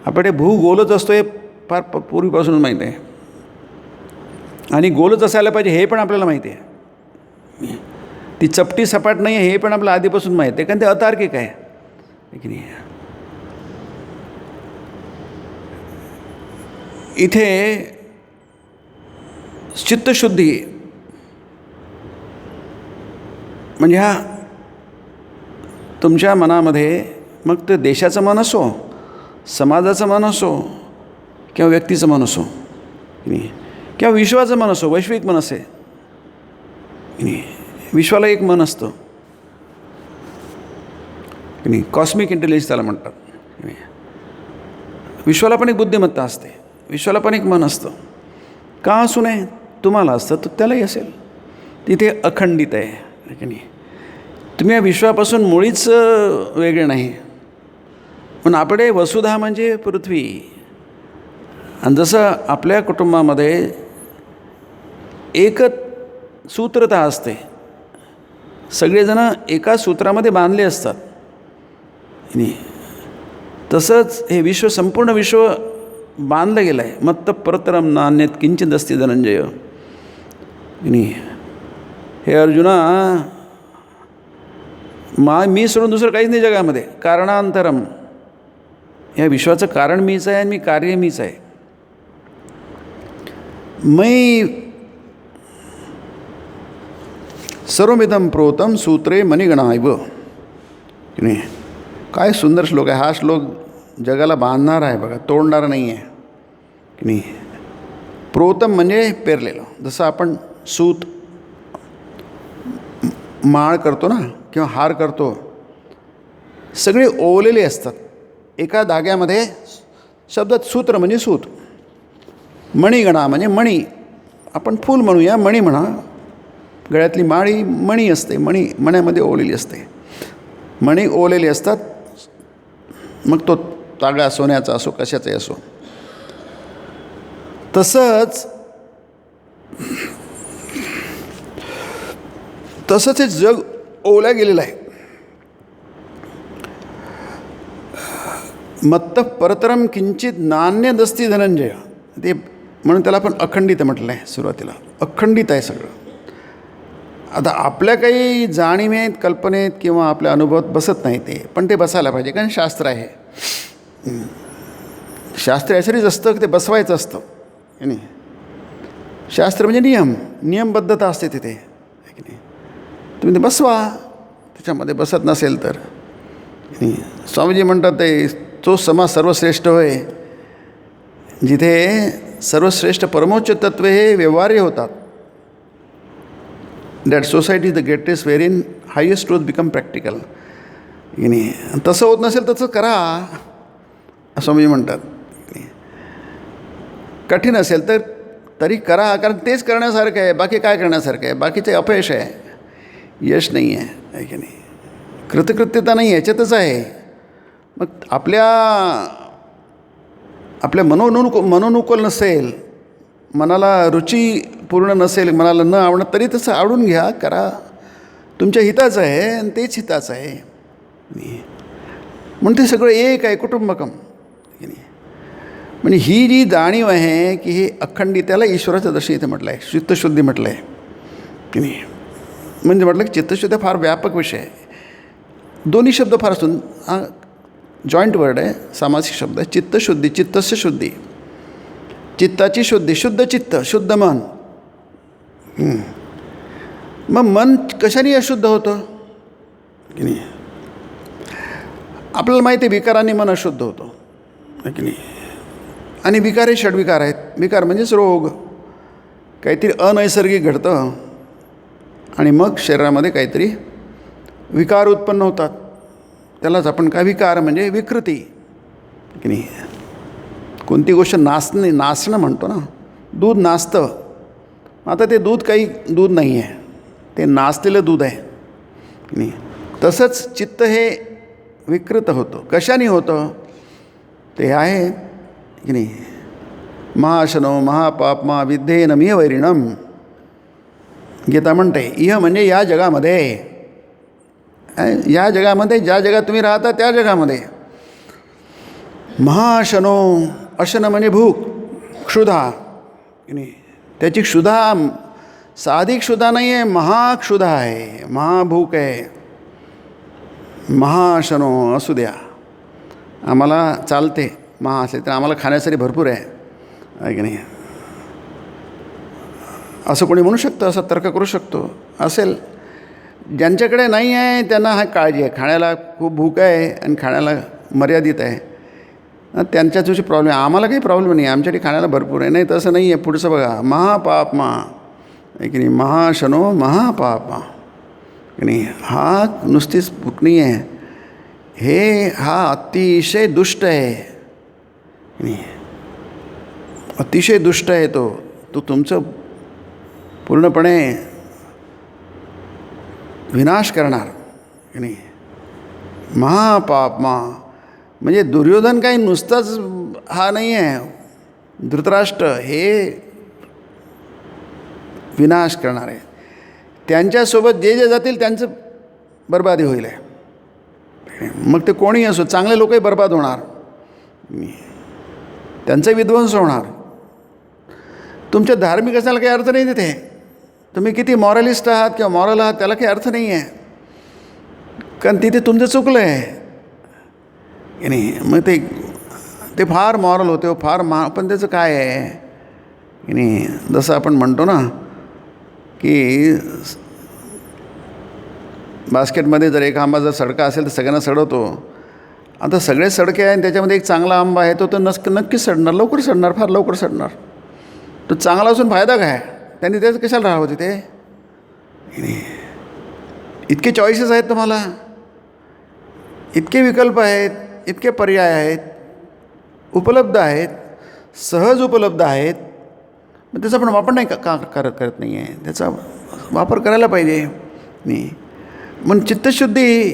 आपण हे भूगोलच असतो, हे फार पूर्वीपासूनच माहिती आहे. आणि गोलच असायला पाहिजे हे पण आपल्याला माहिती आहे. ती चपटी सपाट नाही आहे हे पण आपल्याला आधीपासून माहिती आहे, कारण ते अतार्किक आहे की नाही. इथे चित्तशुद्धी म्हणजे हा तुमच्या मनामध्ये, मग ते देशाचं मन असो, समाजाचं मन असो, किंवा व्यक्तीचं मन असो किंवा विश्वाचं मन असो, वैश्विक मन असे की नाही. विश्वाला एक मन असतं की नाही, कॉस्मिक इंटेलिजन्स त्याला म्हणतात की नाही. विश्वाला पण एक बुद्धिमत्ता असते, विश्वाला पण एक मन असतं. का असू नये, तुम्हाला असतं तर त्यालाही असेल. तिथे अखंडित आहे की नाही. तुम्ही या विश्वापासून मुळीच वेगळे नाही. पण आपले वसुधा म्हणजे पृथ्वी. आणि जसं आपल्या कुटुंबामध्ये एकच सूत्रता असते, सगळेजणं एका सूत्रामध्ये बांधले असतात नाही, तसंच हे विश्व, संपूर्ण विश्व बांधलं गेलं आहे. मत्त परतरम नान्यत किंचित अस्ति धनंजय नाही. हे अर्जुना, मी सोडून दुसरं काहीच नाही जगामध्ये. कारणांतरम, या विश्वाचं कारण मीच आहे आणि मी कार्य मीच आहे. मै सर्वमिदं प्रोतम सूत्रे मणिगणाइव की नाही. काय सुंदर श्लोक आहे हा. श्लोक जगाला बांधणार आहे बघा, तोडणार नाही आहे की नाही. प्रोतम म्हणजे पेरलेलं. जसं आपण सूत माळ करतो ना किंवा हार करतो, सगळे ओवलेले असतात एका धाग्यामध्ये. शब्दात सूत्र म्हणजे सूत, मणिगणा म्हणजे मणी, आपण फूल म्हणूया, मणी म्हणा. गळ्यातली माळ ही मणी असते, मण्यामध्ये ओवलेली असते. मणी ओवलेले असतात. मग तो तागा सोन्याचा असो कशाचाही असो. तसंच हे जग ओवल्या गेलेलं आहे. मत्त परतरम किंचित नान्यदस्ति धनंजय, ते म्हणून त्याला आपण अखंडित म्हटलं आहे. सुरुवातीला अखंडित आहे सगळं. आता आपल्या काही जाणीवेत, कल्पनेत किंवा आपल्या अनुभवात बसत नाही ते, पण ते बसायला पाहिजे, कारण शास्त्र आहे. शास्त्र यासाठीच असतं की ते बसवायचं असतं की नाही. शास्त्र म्हणजे नियमबद्धता असते तिथे की नाही. तुम्ही ते बसवा, त्याच्यामध्ये बसत नसेल तर नाही. स्वामीजी म्हणतात ते, तो समाज सर्वश्रेष्ठ होय जिथे सर्वश्रेष्ठ परमोच्च तत्त्वे हे व्यवहार्य होतात. That society is the greatest where in highest truth become practical की नाही. तसं होत नसेल तसं करा असं म्हणजे म्हणतात. कठीण असेल तर तरी करा, कारण तेच करण्यासारखं आहे. बाकी काय करण्यासारखं आहे? बाकीचे अपयश आहे, यश नाही आहे की नाही. कृतकृत्यता नाही, याच्यातच आहे. मग आपल्या मनोनुकूल नसेल, मनाला रुची पूर्ण नसेल, मनाला न आवडणं, तरी तसं आवडून घ्या, करा. तुमच्या हिताचं आहे आणि तेच हिताचं आहे. म्हणून ते सगळं एक आहे, कुटुंबकम की नाही. म्हणजे ही जी जाणीव आहे की हे अखंडित, त्याला ईश्वराचं दर्शन इथे म्हटलं आहे. चित्तशुद्धी म्हटलं आहे की नाही. म्हणजे म्हटलं की चित्तशुद्धी फार व्यापक विषय आहे. दोन्ही शब्द फार हा जॉईंट वर्ड आहे, सामासिक शब्द आहे. चित्तशुद्धी, चित्तस्य शुद्धी, चित्ताची शुद्धी, शुद्ध चित्त, शुद्ध मन. मग मन कशाने अशुद्ध होतं की नाही. आपल्याला माहिती आहे विकारांनी मन अशुद्ध होतं की नाही. आणि विकार हे षडविकार आहेत. विकार म्हणजेच रोग, काहीतरी अनैसर्गिक घडतं आणि मग शरीरामध्ये काहीतरी विकार उत्पन्न होतात. त्यालाच आपण काय, विकार म्हणजे विकृती की नाही. कोणती गोष्ट नासणं म्हणतो ना. दूध नासतं, आता ते दूध काही दूध नाही आहे, ते नासलेलं दूध आहे की नाही. तसंच चित्त हे विकृत होतं. कशाने होतं ते आहे की नाही. महाशनो महापापमा विद्धेन मिह वैरिणम, गीता म्हणते. इह म्हणजे या जगामध्ये, या जगामध्ये, ज्या जगात तुम्ही राहता त्या जगामध्ये. महाशनो, अशन म्हणजे भूक, क्षुधा की नाही. त्याची क्षुधा साधी क्षुधा नाही आहे, महाक्षुधा आहे, महाभूक आहे. महाशनो असू द्या, आम्हाला चालते. महा असले तर आम्हाला खाण्यासाठी भरपूर आहे की नाही, असं कोणी म्हणू शकतं, असं तर्क करू शकतो. असेल, ज्यांच्याकडे नाही आहे त्यांना हा काळजी आहे, खाण्याला खूप भूक आहे आणि खाण्याला मर्यादित आहे, त्यांच्याच दिवशी प्रॉब्लेम आहे. आम्हाला काही प्रॉब्लेम नाही, आमच्याकडे खाण्याला भरपूर आहे. नाही, तसं नाही आहे. पुढचं बघा, महापापमा आहे की नाही. महाशनो महापापा की नाही. हा नुसतीच बुकणी आहे, हा अतिशय दुष्ट आहे की नाही. अतिशय दुष्ट आहे तो तुमचं पूर्णपणे विनाश करणार की नाही. महापापमा म्हणजे दुर्योधन काही नुसताच हा नाही आहे, धृतराष्ट्र हे विनाश करणार आहे. त्यांच्यासोबत जे जे जातील त्यांचं बर्बादी होईल आहे. मग ते कोणीही असो, चांगले लोकही बर्बाद होणार, त्यांचा विध्वंस होणार. तुमच्या धार्मिक असण्याला काही अर्थ नाही तिथे. तुम्ही किती मॉरलिस्ट आहात किंवा मॉरल आहात त्याला काही अर्थ नाही आहे, कारण तिथे तुमचं चुकलं आहे की नाही. मग ते फार मॉरल होते, फार पण त्याचं काय आहे की नाही. जसं आपण म्हणतो ना की बास्केटमध्ये जर एक आंबा जर सडका असेल तर सगळ्यांना सडवतो. आता सगळे सडके आहे आणि त्याच्यामध्ये एक चांगला आंबा आहे, तो तर नक्कीच सडणार, लवकर सडणार, फार लवकर सडणार. तो चांगला असून फायदा काय, त्यांनी त्याचं कशाला राहावं तिथे. इतके चॉईसेस आहेत तुम्हाला, इतके विकल्प आहेत, इतके पर्याय आहेत, उपलब्ध आहेत, सहज उपलब्ध आहेत. मग त्याचा आपण वापर नाही करत नाही आहे. त्याचा वापर करायला पाहिजे. मी मग चित्तशुद्धी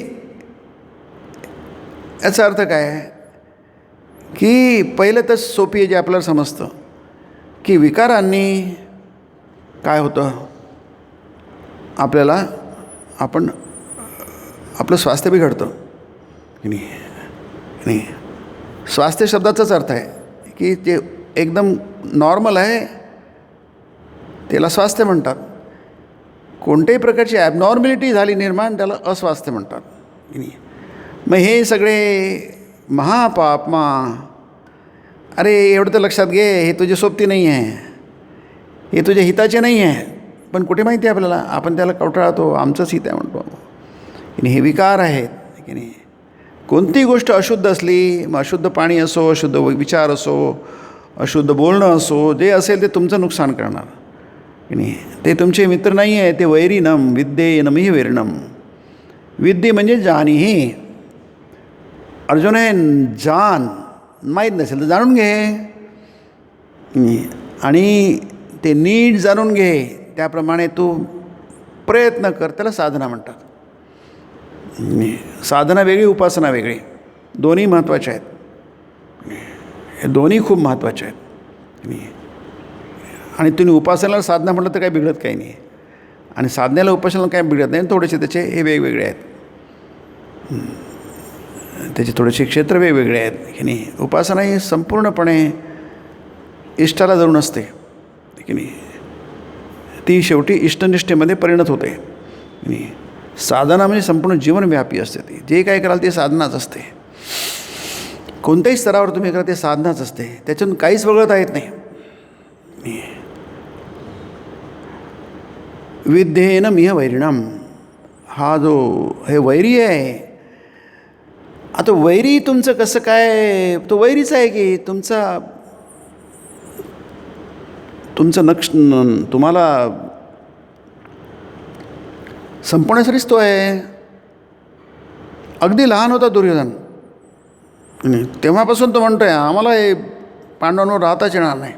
याचा अर्थ काय की पहिलं तर सोपी आहे, जे आपल्याला समजतं की विकारांनी काय होतं, आपल्याला आपलं स्वास्थ्य बिघडतं की नाही. स्वास्थ्य शब्दाचाच अर्थ आहे की जे एकदम नॉर्मल आहे त्याला स्वास्थ्य म्हणतात. कोणत्याही प्रकारची ॲबनॉर्मॅलिटी झाली निर्माण त्याला अस्वास्थ्य म्हणतात की नाही. मग हे सगळे महापापमा, अरे एवढं तर लक्षात घे, हे तुझे सोबती नाही आहे, हे तुझ्या हिताचे नाही आहे. पण कुठे माहिती आहे आपल्याला, आपण त्याला कवटाळतो, आमचंच हित आहे म्हणतो की हे विकार आहेत की नाही. कोणतीही गोष्ट अशुद्ध असली, मग अशुद्ध पाणी असो, अशुद्ध विचार असो, अशुद्ध बोलणं असो, जे असेल ते तुमचं नुकसान करणार की नाही. ते तुमचे मित्र नाही आहे, ते वैरिणम विद्येनमिह वैरिणम. विद्ये म्हणजे जाणीही. अर्जुन आहे जाण, माहीत नसेल तर जाणून घे आणि ते नीट जाणून घे, त्याप्रमाणे तू प्रयत्न कर. त्याला साधना म्हणतात. साधना वेगळी, उपासना वेगळी, दोन्ही महत्त्वाच्या आहेत. हे दोन्ही खूप महत्त्वाचे आहेत. आणि तुम्ही उपासनाला साधना म्हटलं तर काही बिघडत काही नाही, आणि साधनेला उपासनाला काही बिघडत नाही. थोडेसे त्याचे हे वेगवेगळे आहेत, त्याचे थोडेसे क्षेत्र वेगवेगळे आहेत की नाही. उपासना ही संपूर्णपणे इष्टाला धरून असते की नाही. ती शेवटी इष्टनिष्ठेमध्ये परिणत होते की नाही. साधना म्हणजे संपूर्ण जीवनव्यापी असते. ती जे काय कराल ते साधनाच असते. कोणत्याही स्तरावर तुम्ही करा ते साधनाच असते, त्याच्यातून काहीच वगळता येत नाही. विद्येन मिह वैरिणम, हा जो हे वैरी आहे. आता वैरी तुमचं कसं काय, तो वैरीच आहे की तुमचं तुम्हाला संपवण्यासाठीच तो आहे. अगदी लहान होता दुर्योधन, तेव्हापासून तो म्हणतो आहे आम्हाला हे पांडवांवर राहताच येणार नाही,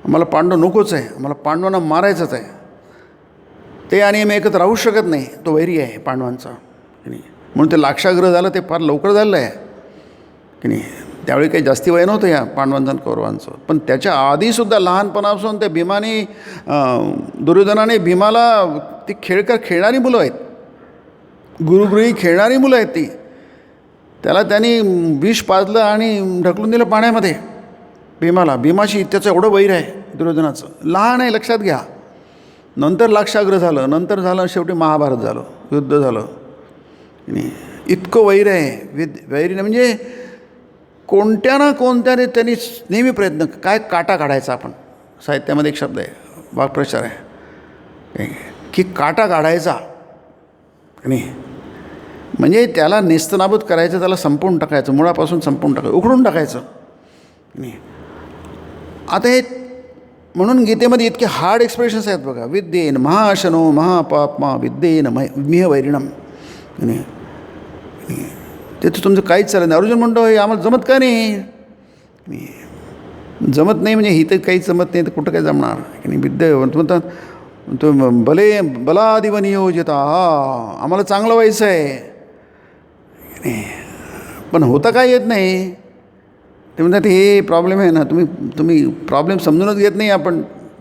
आम्हाला पांडव नकोच आहे, आम्हाला पांडवांना मारायचंच आहे. ते आणि आम्ही एकत्र राहू शकत नाही. तो वैरी आहे पांडवांचा की नाही. म्हणून ते लाक्षाग्रह झालं ते फार लवकर झालेलं आहे की नाही. त्यावेळी काही जास्ती वय नव्हतं या पांडवांचं आणि कौरवांचं. पण त्याच्या आधीसुद्धा लहानपणापासून त्या भीमाने दुर्योधनाने भीमाला ती खेळणारी मुलं आहेत, गुरुगृही खेळणारी मुलं आहेत ती. त्याला त्यांनी विष पाजलं आणि ढकलून दिलं पाण्यामध्ये भीमाला. भीमाशी त्याचं एवढं वैर आहे दुर्योधनाचं. लहान आहे लक्षात घ्या. नंतर लाक्षाग्रह झालं, नंतर झालं शेवटी महाभारत झालं, युद्ध झालं. इतकं वैर आहे. वैरीनं म्हणजे कोणत्या ना कोणत्याने त्यांनी नेहमी प्रयत्न, काय काटा काढायचा. आपण साहित्यामध्ये एक शब्द आहे, वाक्प्रचार आहे की काटा काढायचा नाही. म्हणजे त्याला नेस्तनाबूत करायचं, त्याला संपवून टाकायचं, मुळापासून संपवून टाकायचं, उखडून टाकायचं नाही. आता हे म्हणून गीतेमध्ये इतके हार्ड एक्सप्रेशन्स आहेत बघा. विद्येन महाशनो महापाप्मा विद्येन मिह वैरिणम. ते तर तुमचं काहीच चालत नाही. अर्जुन म्हणतो हे आम्हाला जमत का नाही. जमत नाही म्हणजे ही तर काहीच जमत नाही तर कुठं काय जमणार की नाही. विद्या म्हणतात तो बलादिव नियोजिता. आम्हाला चांगलं व्हायचं आहे पण होता काय येत नाही. ते म्हणतात हे प्रॉब्लेम आहे ना. तुम्ही प्रॉब्लेम समजूनच घेत नाही.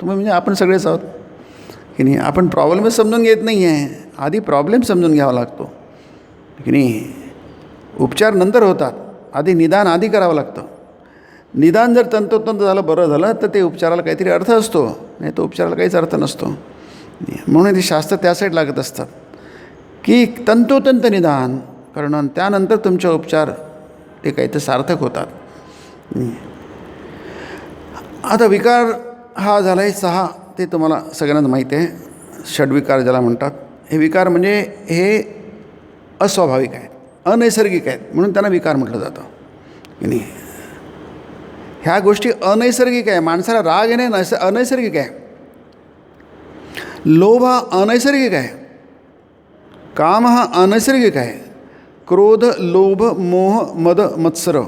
तुम्ही म्हणजे आपण सगळेच आहोत की नाही. आपण प्रॉब्लेमच समजून घेत नाही आहे. आधी प्रॉब्लेम समजून घ्यावा लागतो की नाही. उपचार नंतर होतात. आधी निदान आधी करावं लागतं. निदान जर तंतोतंत झालं बरं झालं तर ते उपचाराला काहीतरी अर्थ असतो. नाही तर उपचाराला काहीच अर्थ नसतो. म्हणून ते शास्त्र त्या साईड लागत असतात की तंतोतंत निदान करणं त्यानंतर तुमचे उपचार ते काही तर सार्थक होतात. आता विकार हा झाला आहे 6. ते तुम्हाला सगळ्यांना माहिती आहे. षड्विकार ज्याला म्हणतात. हे विकार म्हणजे हे अस्वाभाविक आहेत, अनैसर्गिक आहेत म्हणून त्यांना विकार म्हटलं जातं की नाही. ह्या गोष्टी अनैसर्गिक आहे. माणसाला राग येणे अनैसर्गिक आहे. लोभ हा अनैसर्गिक आहे. काम हा अनैसर्गिक आहे. क्रोध लोभ मोह मद मत्सर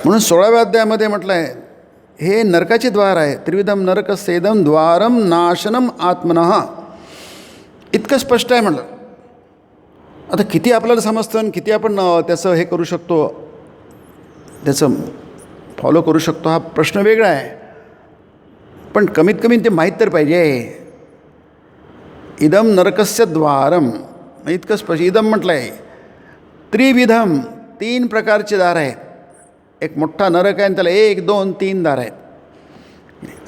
म्हणून 16व्या अध्यायामध्ये म्हटलं आहे हे नरकाचे द्वार आहे. त्रिविधम नरक सेदम द्वारम नाशनम आत्मनः. इतकं स्पष्ट आहे म्हटलं. आता किती आपल्याला समजतं आणि किती आपण त्याचं हे करू शकतो, त्याचं फॉलो करू शकतो हा प्रश्न वेगळा आहे. पण कमीत कमी ते माहीत तर पाहिजे. इदम नरकस्य द्वारम इतकं स्पष्ट. इदम म्हटलं आहे. त्रिविधम 3 प्रकारचे दार आहेत. एक मोठा नरक आहे आणि त्याला 1 2 3 दार आहेत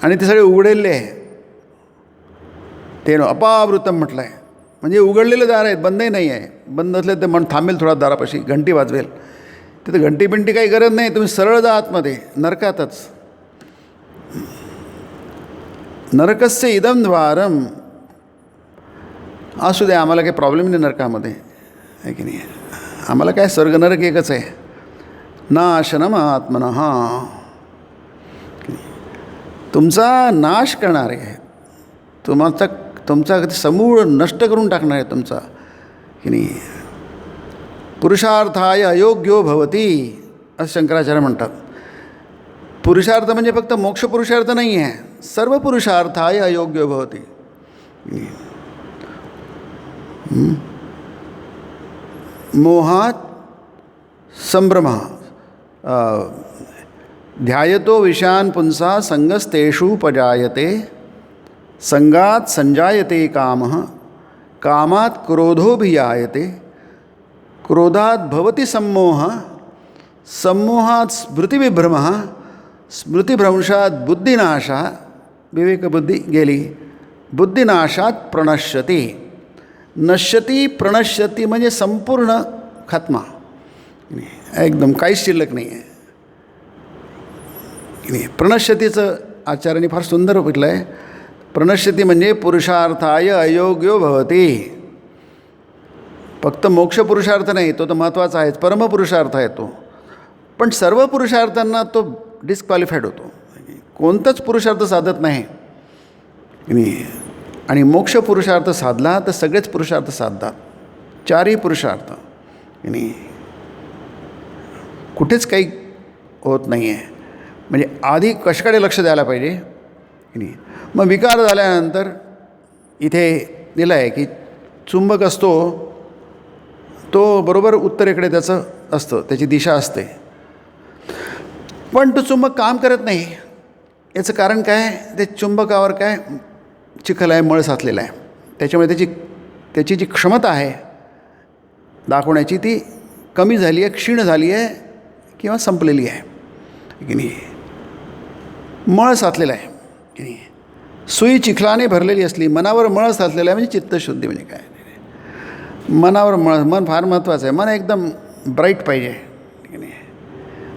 आणि ते सगळे उघडलेले आहे. ते अपावृतम म्हटलं आहे म्हणजे उघडलेले दार आहेत, बंदही नाही आहे. बंद असले तर मन थांबेल थोडा दारापाशी, घंटी वाजवेल. तिथं घंटी बिंटी काही गरज नाही. तुम्ही सरळ जा आतमध्ये नरकातच. नरकस्य इदम द्वारम. असू दे आम्हाला काही प्रॉब्लेम नाही नरकामध्ये आहे की नाही. आम्हाला काय स्वर्ग नरक एकच आहे. नाशनम आत्मनः. तुमचा नाश करणारे आहे. तुमचा समूळ नष्ट करून टाकणार आहे तुमचा की नाही. पुरुषार्थाय अयोग्यो भवती असं शंकराचार्य म्हणतात. पुरुषार्थ म्हणजे फक्त मोक्ष पुरुषार्थ नाही आहे. सर्व पुरुषार्थाय अयोग्यो भवती. मोहात संभ्रम ध्यायतो विषयान् पुंसा संगस्तेषु पजायते. संगात संजायते कामः कामात क्रोधोभियायते. क्रोधात भवति सम्मोह सम्मोहात स्मृतिविभ्रमः स्मृतिभ्रंशात बुद्धिनाशा. विवेकबुद्धी गेली. बुद्धिनाशात प्रणश्यती. नश्यती प्रणश्यती म्हणजे संपूर्ण खात्मा. एकदम काहीच शिल्लक नाही आहे. प्रणश्यतीचं आचार्याने फार सुंदर म्हटलं आहे. प्रणश्यती म्हणजे पुरुषार्थाय अयोग्यो भवती. फक्त मोक्ष पुरुषार्थ नाही, तो तर महत्त्वाचा आहेच, परमपुरुषार्थ आहे तो. पण सर्व पुरुषार्थांना तो डिस्क्वालिफाईड होतो. कोणताच पुरुषार्थ साधत नाही आणि मोक्ष पुरुषार्थ साधला तर सगळेच पुरुषार्थ साधतात. 4ही पुरुषार्थ कुठेच काही होत नाही आहे. म्हणजे आधी कशाकडे लक्ष द्यायला पाहिजे. मग विकार झाल्यानंतर इथे दिलं आहे की चुंबक असतो तो बरोबर उत्तरेकडे त्याचं असतं, त्याची दिशा असते. पण तो चुंबक काम करत नाही. याचं कारण काय. ते चुंबकावर काय चिखल आहे, मळ साचलेला आहे. त्याच्यामुळे त्याची जी क्षमता आहे दाखवण्याची ती कमी झाली आहे, क्षीण झाली आहे किंवा संपलेली आहे की नाही. मळ साचलेला आहे की नाही. सुई चिखलाने भरलेली असली, मनावर मळ साचलेला आहे म्हणजे चित्तशुद्धी. म्हणजे काय, मनावर मन फार महत्त्वाचं आहे. मन एकदम ब्राईट पाहिजे की नाही.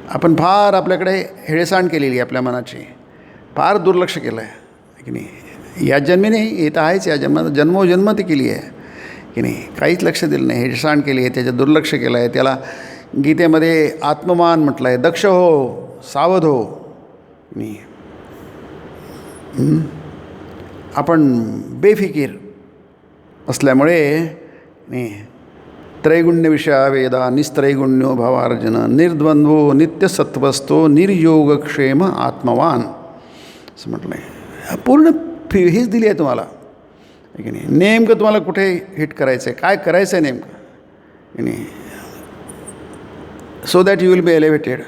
आपण फार आपल्याकडे हेळसांड केलेली आहे आपल्या मनाची, फार दुर्लक्ष केलं आहे की नाही. या जन्मी नाही, हे तर आहेच, या जन्मात जन्मोजन्म ती केली आहे की नाही. काहीच लक्ष दिलं नाही, हेळसांड केली आहे, त्याचं दुर्लक्ष केलं आहे. त्याला गीतेमध्ये आत्ममान म्हटलं आहे. दक्ष हो, सावध हो. आपण बेफिकीर असल्यामुळे त्रैगुण्य विषया वेदा निस्त्रैगुण्यो भावार्जन निर्द्वंद्वो नित्यसत्वस्तो निर्योगक्षेम आत्मवान असं म्हटलं आहे. पूर्ण हेच दिली आहे तुम्हाला, आहे की नाही. नेमकं तुम्हाला कुठे हिट करायचं आहे, काय करायचं आहे नेमकं, की नाही, so that you will be elevated.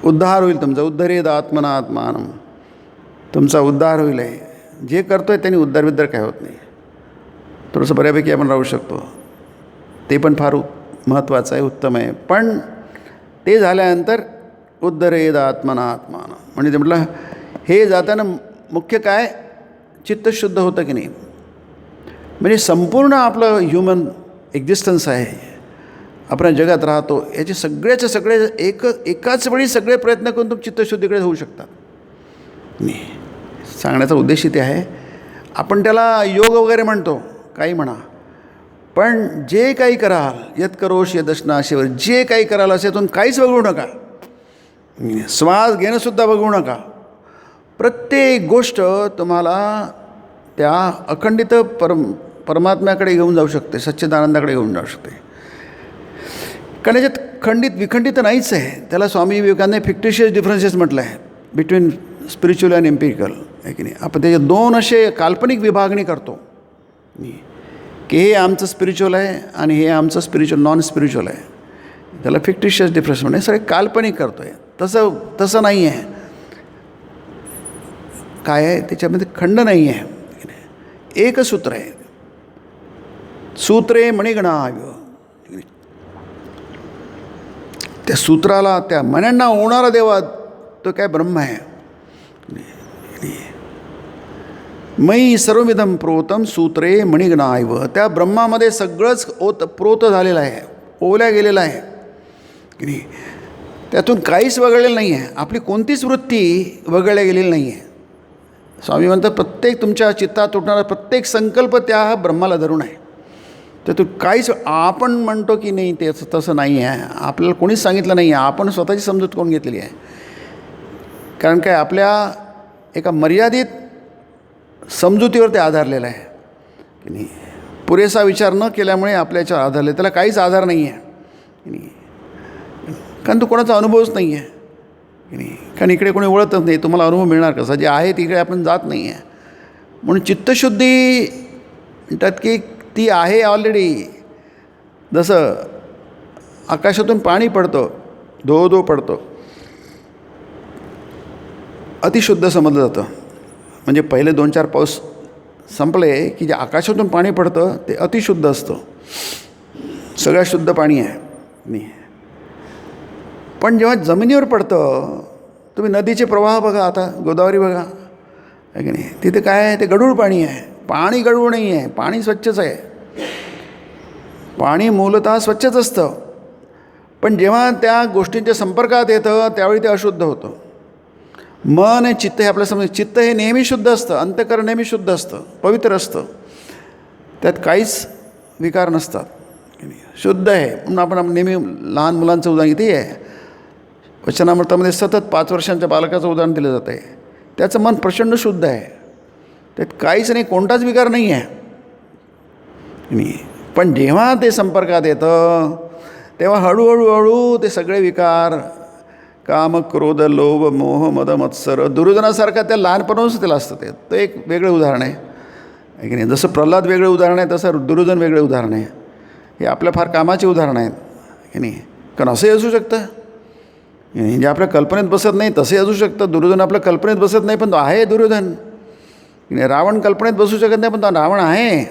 उद्धार होईल तुमचा. उद्धरेद आत्मना आत्मानम, तुमचा उद्धार होईल आहे. जे करतो आहे त्यांनी उद्धार बिद्धार काय होत नाही. थोडंसं बऱ्यापैकी आपण राहू शकतो, ते पण फार महत्त्वाचं आहे, उत्तम आहे. पण ते झाल्यानंतर उद्धरेद आत्मना आत्मानम म्हणजे ते म्हटलं हे जाताना मुख्य काय चित्त शुद्ध होतं की नाही. म्हणजे संपूर्ण आपलं ह्युमन एक्झिस्टन्स आहे, आपण जगात राहतो, याचे सगळ्याचे सगळे एकाच वेळी सगळे प्रयत्न करून तुम्ही चित्तशुद्धीकडे होऊ शकतात. नाही, सांगण्याचा उद्देश इथे आहे. आपण त्याला योग वगैरे म्हणतो, काही म्हणा, पण जे काही कराल यत करोश यदशनाशीवर, जे काही कराल असेतून काहीच वगळू नका. श्वास घेणंसुद्धा वगळू नका. प्रत्येक गोष्ट तुम्हाला त्या अखंडित परमात्म्याकडे घेऊन जाऊ शकते, सच्चिदानंदाकडे घेऊन जाऊ शकते. कारण याच्यात खंडित विखंडित नाहीच आहे. त्याला स्वामी विवेकानंद फिक्टिशियस डिफरन्सेस म्हटलं आहे बिटवीन स्पिरिच्युअल अँड एम्पिरिकल, आहे की नाही. आपण त्याचे दोन असे काल्पनिक विभागणी करतो की हे आमचं स्पिरिच्युअल आहे आणि हे आमचं स्पिरिच्युअल नॉन स्पिरिच्युअल आहे. त्याला फिक्टिशियस डिफरन्स म्हणजे सगळे काल्पनिक करतो आहे. तसं नाही आहे. काय आहे त्याच्यामध्ये खंड नाही आहे. एक सूत्र आहे, सूत्रे मणिगणाव्य. त्या सूत्राला त्या मण्यांना ओढणारा देवा तो काय ब्रह्म आहे. मयी सर्वविधम प्रोतम सूत्रे मणिगणायव, त्या ब्रह्मामध्ये सगळंच प्रोत झालेलं आहे, ओल्या गेलेलं आहे की नाही. त्यातून काहीच वगळलेलं नाही आहे. आपली कोणतीच वृत्ती वगळल्या गेलेली नाही आहे. स्वामी म्हणतात प्रत्येक तुमच्या चित्तात उठणारा प्रत्येक संकल्प त्या ब्रह्माला धरून आहे. त्यातून काहीच आपण म्हणतो की नाही ते तसं नाही आहे. आपल्याला कोणीच सांगितलं नाही आहे, आपण स्वतःची समजूत करून घेतलेली आहे. कारण काय आपल्या एका मर्यादित समजुतीवर ते आधारलेलं आहे की नाही. पुरेसा विचार न केल्यामुळे आपल्या याच्यावर आधारले, त्याला काहीच आधार नाही आहे की नाही. कारण तो कोणाचा अनुभवच नाही आहे की नाही. कारण इकडे कोणी ओळखतच नाही, तुम्हाला अनुभव मिळणार कसा. जे आहे तिकडे आपण जात नाही आहे. म्हणून चित्तशुद्धी म्हणतात की ती आहे ऑलरेडी. जसं आकाशातून पाणी पडतं, धो धो पडतं, अतिशुद्ध समजलं जातं. म्हणजे पहिले 2-4 पाऊस संपले की जे आकाशातून पाणी पडतं ते अतिशुद्ध असतं, सगळ्यात शुद्ध पाणी आहे नाही. पण जेव्हा जमिनीवर पडतं, तुम्ही नदीचे प्रवाह बघा, आता गोदावरी बघा, आहे की नाही. तिथे काय आहे, ते गढूळ पाणी आहे. पाणी गढूळ नाही आहे, पाणी स्वच्छच आहे. पाणी मूलतः स्वच्छच असतं. पण जेव्हा त्या गोष्टींच्या संपर्कात येतं त्यावेळी ते अशुद्ध होतं. मन आणि चित्त हे आपल्याला समज, चित्त हे नेहमी शुद्ध असतं, अंतःकरण नेहमी शुद्ध असतं, पवित्र असतं, त्यात काहीच विकार नसतात, शुद्ध आहे. म्हणून आपण नेहमी लहान मुलांचं उदाहरण किती आहे, वचनामृतामध्ये सतत 5 वर्षांच्या बालकाचं उदाहरण दिलं जातं आहे. त्याचं मन प्रचंड शुद्ध आहे, त्यात काहीच नाही, कोणताच विकार नाही आहे. पण जेव्हा ते संपर्कात येतं तेव्हा हळूहळू ते सगळे विकार, काम क्रोध लोभ मोह मद मत्सर, दुर्योधनासारखं त्या लहानपणापासून त्याला असतं. ते एक वेगळं उदाहरण आहे की नाही. जसं प्रल्हाद वेगळं उदाहरण आहे तसं दुर्योधन वेगळं उदाहरण आहे. हे आपल्या फार कामाचे उदाहरण आहेत की नाही. कारण असंही असू शकतं, जे आपल्या कल्पनेत बसत नाही तसंही असू शकतं. दुर्योधन आपल्या कल्पनेत बसत नाही पण तो आहे दुर्योधन. रावण कल्पनेत बसू शकत नाही पण तो रावण आहे.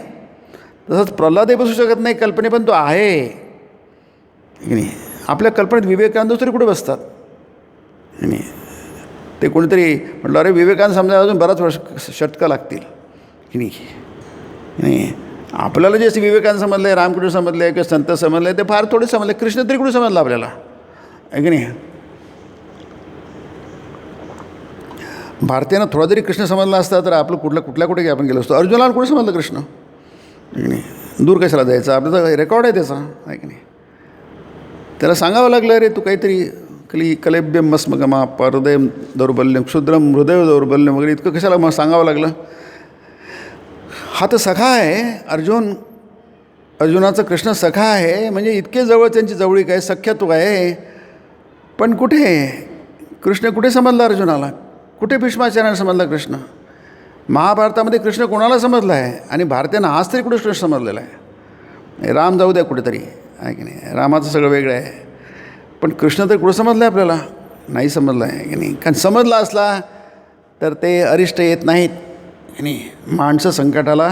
तसंच प्रल्हादही बसू शकत नाही कल्पने पण तो आहे की नाही. आपल्या कल्पनेत विवेकानंद तरी कुठे बसतात नाही. ते कोणीतरी म्हटलं अरे विवेकानंद समजायला अजून बराच शतकं लागतील की नाही. आपल्याला जे विवेकानंद समजलं आहे, रामकृष्ण समजलं आहे किंवा संत समजलं आहे ते फार थोडे समजले. कृष्ण तरी कुठे समजलं आपल्याला, आहे की नाही. भारतीयांना थोडा जरी कृष्ण समजला असता तर आपलं कुठल्या कुठे आपण गेलो असतो. अर्जुनाला कुठे समजलं कृष्ण, आहे की नाही. दूर कशाला जायचं, आपल्याचा रेकॉर्ड आहे त्याचा, आहे की नाही. त्याला सांगावं लागलं अरे तू काहीतरी कलेब्यम स्मगमा हृदय दौर्बल्यम क्षुद्रम हृदय दौर्बल्यम वगैरे इतकं कशाला मग सांगावं लागलं. हा तर सखा आहे अर्जुनाचा कृष्ण सखा आहे, म्हणजे इतके जवळ त्यांची जवळीक आहे, सख्यत्व आहे. पण कुठे कृष्ण कुठे समजला अर्जुनाला? कुठे भीष्माचार्याने समजला कृष्ण? महाभारतामध्ये कृष्ण कोणाला समजला आहे? आणि भारतीयांना आज तरी कुठे कृष्ण समजलेला आहे? राम जाऊ द्या कुठेतरी, आहे की नाही, रामाचं सगळं वेगळं आहे. पण कृष्ण तर कुठं समजलं आहे? आपल्याला नाही समजलं आहे की नाही. कारण समजला असला तर ते अरिष्ट येत नाहीत आणि माणसं संकटाला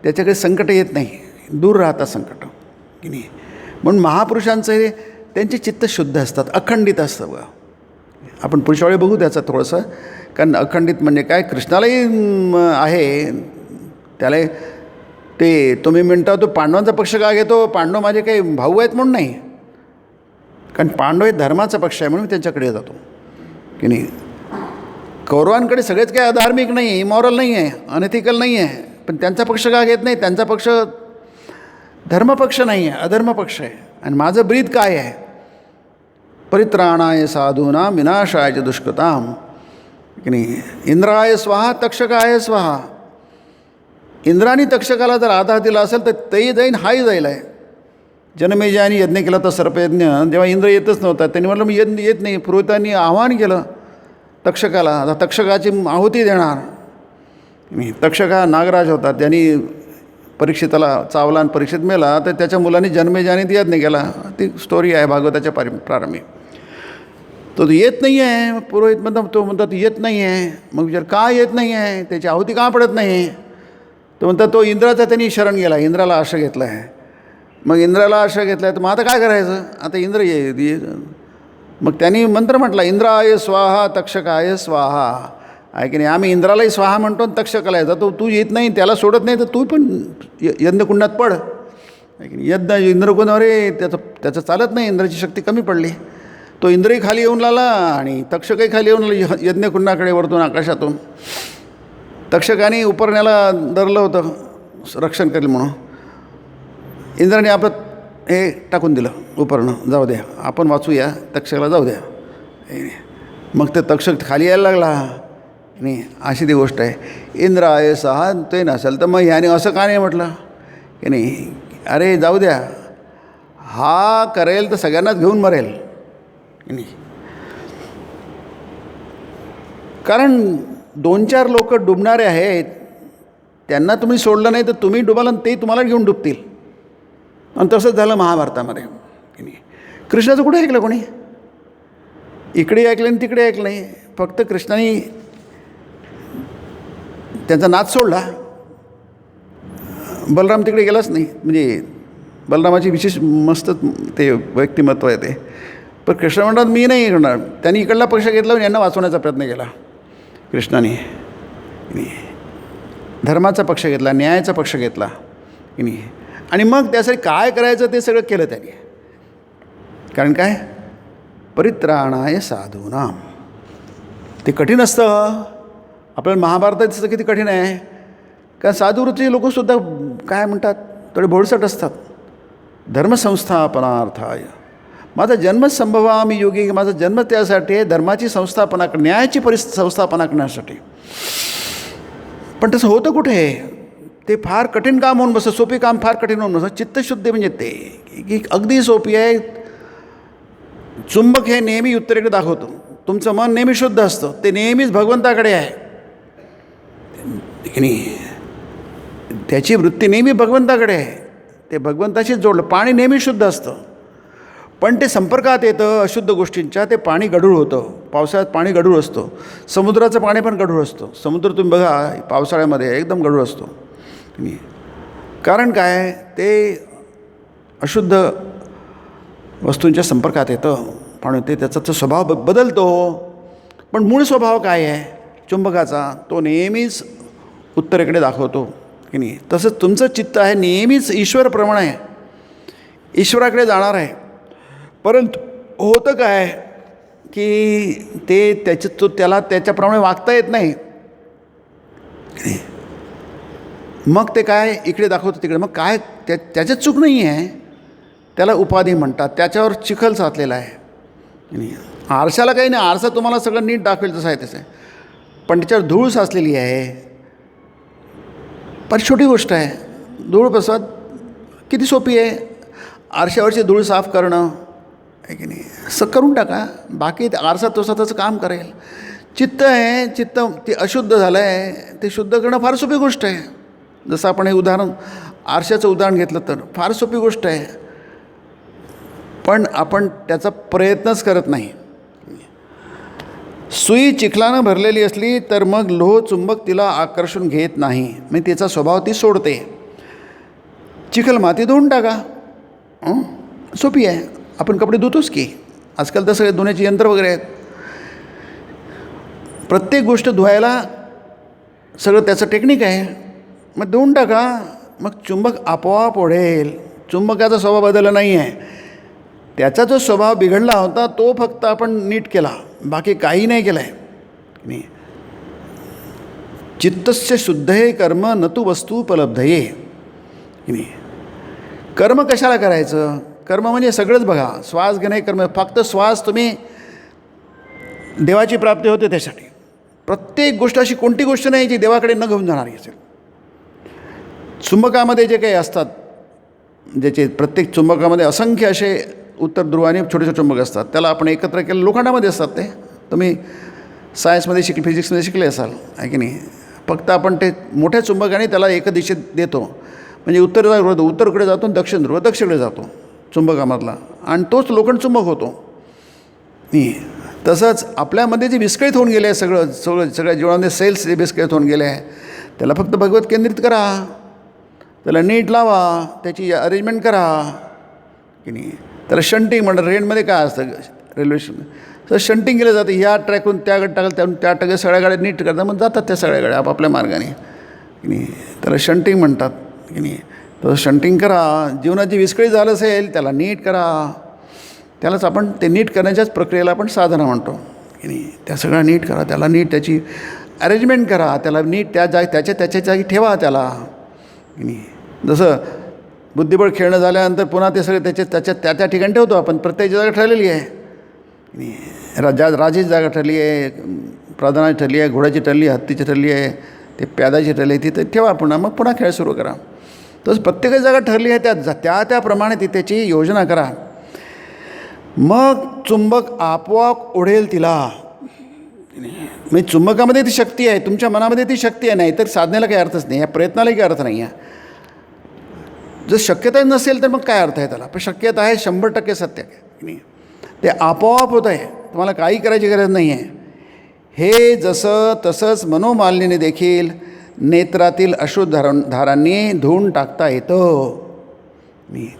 त्याच्याकडे संकट येत नाही, दूर राहतात संकट की नाही. म्हणून महापुरुषांचं त्यांचे चित्त शुद्ध असतात, अखंडित असतं. बघा आपण पुढच्या वेळी बघू त्याचं थोडंसं. कारण अखंडित म्हणजे काय, कृष्णालाही आहे, त्याला ते तुम्ही म्हणता तो पांडवांचा पक्ष का घेतो, पांडव माझे काही भाऊ आहेत म्हणून नाही. कारण पांडव हे धर्माचा पक्ष आहे म्हणून त्यांच्याकडे जातो की नाही. कौरवांकडे सगळेच काही अधार्मिक नाही आहे, इमॉरल नाही आहे, अनएथिकल नाही आहे. पण त्यांचा पक्ष का घेत नाही? त्यांचा पक्ष धर्मपक्ष नाही आहे, अधर्मपक्ष आहे. आणि माझं ब्रीद काय आहे? परित्राणाय साधूनां विनाशाय च दुष्कृतां की नाही. इंद्राय स्वाहा तक्षकाय स्वाहा. इंद्राने तक्षकाला जर आधार दिला असेल तर तेही जाईन, हाही जाईल आहे. जनमेजयाने यज्ञ केला तर सर्पयज्ञ, जेव्हा इंद्र येतच नव्हता त्यांनी म्हटलं मी येत नाही. पुरोहितांनी आव्हान केलं तक्षकाला, आता तक्षकाची आहुती देणार. तक्षका नागराज होता, त्यांनी परीक्षिताला चावला आणि परीक्षित मेला, तर त्याच्या मुलांनी जन्मेजयाने ती यज्ञ केला. ती स्टोरी आहे भागवताच्या प्रारंभी. तो येत नाही आहे, पुरोहित म्हणतात येत नाही आहे. मग विचार का येत नाही आहे, त्याची आहुती का पडत नाही? तो म्हणतात तो इंद्राचा त्यांनी शरण गेला, इंद्राला आश्रय घेतला आहे. मग इंद्राला आश्रय घेतला आहे तर मग आता काय करायचं? आता इंद्र ये. मग त्यांनी मंत्र म्हटला इंद्राय स्वाहा तक्षकाय स्वाहा, आहे की नाही. आम्ही इंद्रालाही स्वाहा म्हणतो आणि तक्षकाला जातो. तू येत नाही, त्याला सोडत नाही, तर तू पण यज्ञकुंडात पड, आहे की नाही. यज्ञ इंद्रकुंडावर त्याचं चालत नाही, इंद्राची शक्ती कमी पडली. तो इंद्रही खाली येऊन लागला आणि तक्षकही खाली येऊन लागला यज्ञकुंडाकडे वरतून आकाशातून. तक्षकाने उपरण्याला धरलं होतं रक्षण करेल म्हणून. इंद्राने आपलं हे टाकून दिलं उपरणं, जाऊ द्या आपण वाचूया, तक्षकाला जाऊ द्या. मग ते तक्षक खाली यायला लागला नाही. अशी ती गोष्ट आहे. इंद्राय सहा ते नसेल तर मग ह्याने असं का नाही म्हटलं की नाही, अरे जाऊ द्या, हा करेल तर सगळ्यांनाच घेऊन मरेल की नाही. कारण 2-4 लोक डुबणारे आहेत, त्यांना तुम्ही सोडलं नाही तर तुम्ही डुबाल आणि ते तुम्हाला घेऊन डुबतील. आणि तसंच झालं महाभारतामध्ये की नाही. कृष्णाचं कुठे ऐकलं कोणी? इकडे ऐकलं आणि तिकडे ऐकलं नाही. फक्त कृष्णाने त्यांचा नाद सोडला. बलराम तिकडे गेलाच नाही. म्हणजे बलरामाची विशेष मस्त ते व्यक्तिमत्व आहे ते. पण कृष्ण म्हणतात मी नाही करणार. त्यांनी इकडला पक्ष घेतला आणि यांना वाचवण्याचा प्रयत्न केला कृष्णाने. धर्माचा पक्ष घेतला, न्यायाचा पक्ष घेतला की नाही. आणि मग त्यासाठी काय करायचं ते सगळं केलं त्यांनी. कारण काय, परित्राणाय साधूनां. ते कठीण असतं. आपल्याला महाभारताचं किती कठीण आहे. कारण साधूवृत्तीचे लोकंसुद्धा काय म्हणतात, थोडे भोळसट असतात. धर्मसंस्थापनार्थाय माझा जन्म संभवामी योगी. माझा जन्म त्यासाठी आहे, धर्माची संस्थापना, न्यायाची संस्थापना करण्यासाठी. पण तसं होतं कुठे? ते फार कठीण काम होऊन बसतं. सोपी काम फार कठीण होऊन बसतं. चित्तशुद्धी म्हणजे ते की अगदी सोपी आहे. चुंबक हे नेहमी उत्तरेकडे दाखवतो. तुमचं मन नेहमी शुद्ध असतं, ते नेहमीच भगवंताकडे आहे की नाही. त्याची वृत्ती नेहमी भगवंताकडे आहे, ते भगवंताशीच जोडलं. पाणी नेहमी शुद्ध असतं, पण ते संपर्कात येतं अशुद्ध गोष्टींच्या, ते पाणी गढूळ होतं. पावसाळ्यात पाणी गढूळ असतो. समुद्राचं पाणी पण गढूळ असतं. समुद्र तुम्ही बघा पावसाळ्यामध्ये एकदम गढूळ असतो. कारण काय, ते अशुद्ध वस्तूंच्या संपर्कात येतं, म्हणून ते त्याचा तो स्वभाव बदलतो. पण मूळ स्वभाव काय आहे चुंबकाचा, तो नेहमीच उत्तरेकडे दाखवतो की नाही. तसंच तुमचं चित्त आहे नेहमीच ईश्वरप्रमाणे आहे, ईश्वराकडे जाणार आहे. परंतु होतं काय की ते त्याला त्याच्याप्रमाणे वागता येत नाही. मग ते काय इकडे दाखवतं तिकडे. मग काय त्याच्यात चूक नाही आहे, त्याला उपाधी म्हणतात. त्याच्यावर चिखल साचलेला आहे नाही, आरशाला काही नाही, आरसा तुम्हाला सगळं नीट दाखवेल तसं आहे तसं आहे, पण त्याच्यावर धूळ साचलेली आहे. पण छोटी गोष्ट आहे, धूळ बसवत किती सोपी आहे, आरशावरची धूळ साफ करणं आहे की नाही, असं करून टाका, बाकी आरसा तसा त्याचं काम करेल. चित्त आहे, चित्त ते अशुद्ध झालं आहे, ते शुद्ध करणं फार सोपी गोष्ट आहे. जसं आपण हे उदाहरण आरशाचं उदाहरण घेतलं तर फार सोपी गोष्ट आहे, पण आपण त्याचा प्रयत्नच करत नाही. सुई चिखलानं भरलेली असली तर मग लोह चुंबक तिला आकर्षून घेत नाही, म्हणजे त्याचा स्वभाव ती सोडते. चिखल माती धुवून टाका, सोपी आहे. आपण कपडे धुतोच की, आजकाल तर सगळे धुण्याची यंत्र वगैरे आहेत. प्रत्येक गोष्ट धुवायला सगळं त्याचं टेक्निक आहे, मग धुवून टाका, मग चुंबक आपोआप ओढेल. चुंबकाचा स्वभाव बदलला नाही आहे, त्याचा जो स्वभाव बिघडला होता तो फक्त आपण नीट केला, बाकी काही नाही केलं आहे. नाही, चित्तस्य शुद्धये कर्म न तु वस्तूपलब्धये. नाही, कर्म कशाला करायचं? कर्म म्हणजे सगळंच बघा, श्वास घेणे कर्म, फक्त श्वास तुम्ही देवाची प्राप्ती होते त्यासाठी. प्रत्येक गोष्ट अशी कोणती गोष्ट नाही जी देवाकडे न घेऊन जाणारी असेल. चुंबकामध्ये जे काही असतात, ज्याचे प्रत्येक चुंबकामध्ये असंख्य असे उत्तर ध्रुव आणि छोटे छोटे चुंबक असतात, त्याला आपण एकत्र केलं, लोखंडामध्ये असतात ते, तुम्ही सायन्समध्ये फिजिक्समध्ये शिकले असाल आहे की नाही. फक्त आपण ते मोठ्या चुंबकाने त्याला एक दिशेत देतो, म्हणजे उत्तरकडे जातो, दक्षिण ध्रुव दक्षिणकडे जातो चुंबकामधला, आणि तोच लोखंड चुंबक होतो. नाही, तसंच आपल्यामध्ये जे विस्कळीत होऊन गेले आहे, सगळ्या जीवनामध्ये सेल्स जे विस्कळीत होऊन गेले आहे, त्याला फक्त भगवत केंद्रित करा, त्याला नीट लावा, त्याची अरेंजमेंट करा की नाही. त्याला शंटिंग म्हणतात. ट्रेनमध्ये काय असतं, रेल्वे तर शंटिंग केलं जातं, ह्या ट्रॅकहून त्या गाडी टाकलं, त्याहून त्या टाकलं, सगळ्या गाड्या नीट करतात, मग जातात त्या सगळ्या गाड्या आपापल्या मार्गाने की नाही. त्याला शंटिंग म्हणतात की नाही. तर शंटिंग करा, जीवनाची विस्कळीत झालं असेल त्याला नीट करा, त्यालाच आपण ते नीट करण्याच्याच प्रक्रियेला आपण साधना म्हणतो की नाही. त्या सगळ्या नीट करा, त्याला नीट त्याची अरेंजमेंट करा, त्याला नीट त्याच्या जागी ठेवा त्याला की नाही. जसं बुद्धिबळ खेळणं झाल्यानंतर पुन्हा ते सगळे त्या ठिकाणी ठेवतो आपण, प्रत्येक जागा ठरलेली आहे की नाही. राजाची जागा ठरली आहे, प्रधानाची ठरली आहे, घोड्याची ठरली आहे, हत्तीची ठरली आहे, ते प्यादाची ठरली आहे, तिथे ठेवा पुन्हा, मग पुन्हा खेळ सुरू करा. तसं प्रत्येकाची जागा ठरली आहे, त्याप्रमाणे ती त्याची योजना करा, मग चुंबक आपोआप ओढेल तिला. म्हणजे चुंबकामध्ये ती शक्ती आहे, तुमच्या मनामध्ये ती शक्ती आहे, नाही तर साधनेला काही अर्थच नाही, या प्रयत्नालाही काही अर्थ नाही आहे. जर शक्यता नसेल तर मग काय अर्थ आहे त्याला, पण शक्यता आहे 100% सत्य आहे नाही. ते आपोआप होत आहे, तुम्हाला काही करायची गरज नाही आहे. हे जसं तसंच मनोमालिन्याने देखील नेत्रातील अशुद्ध धारांनी धुवून टाकता येतं.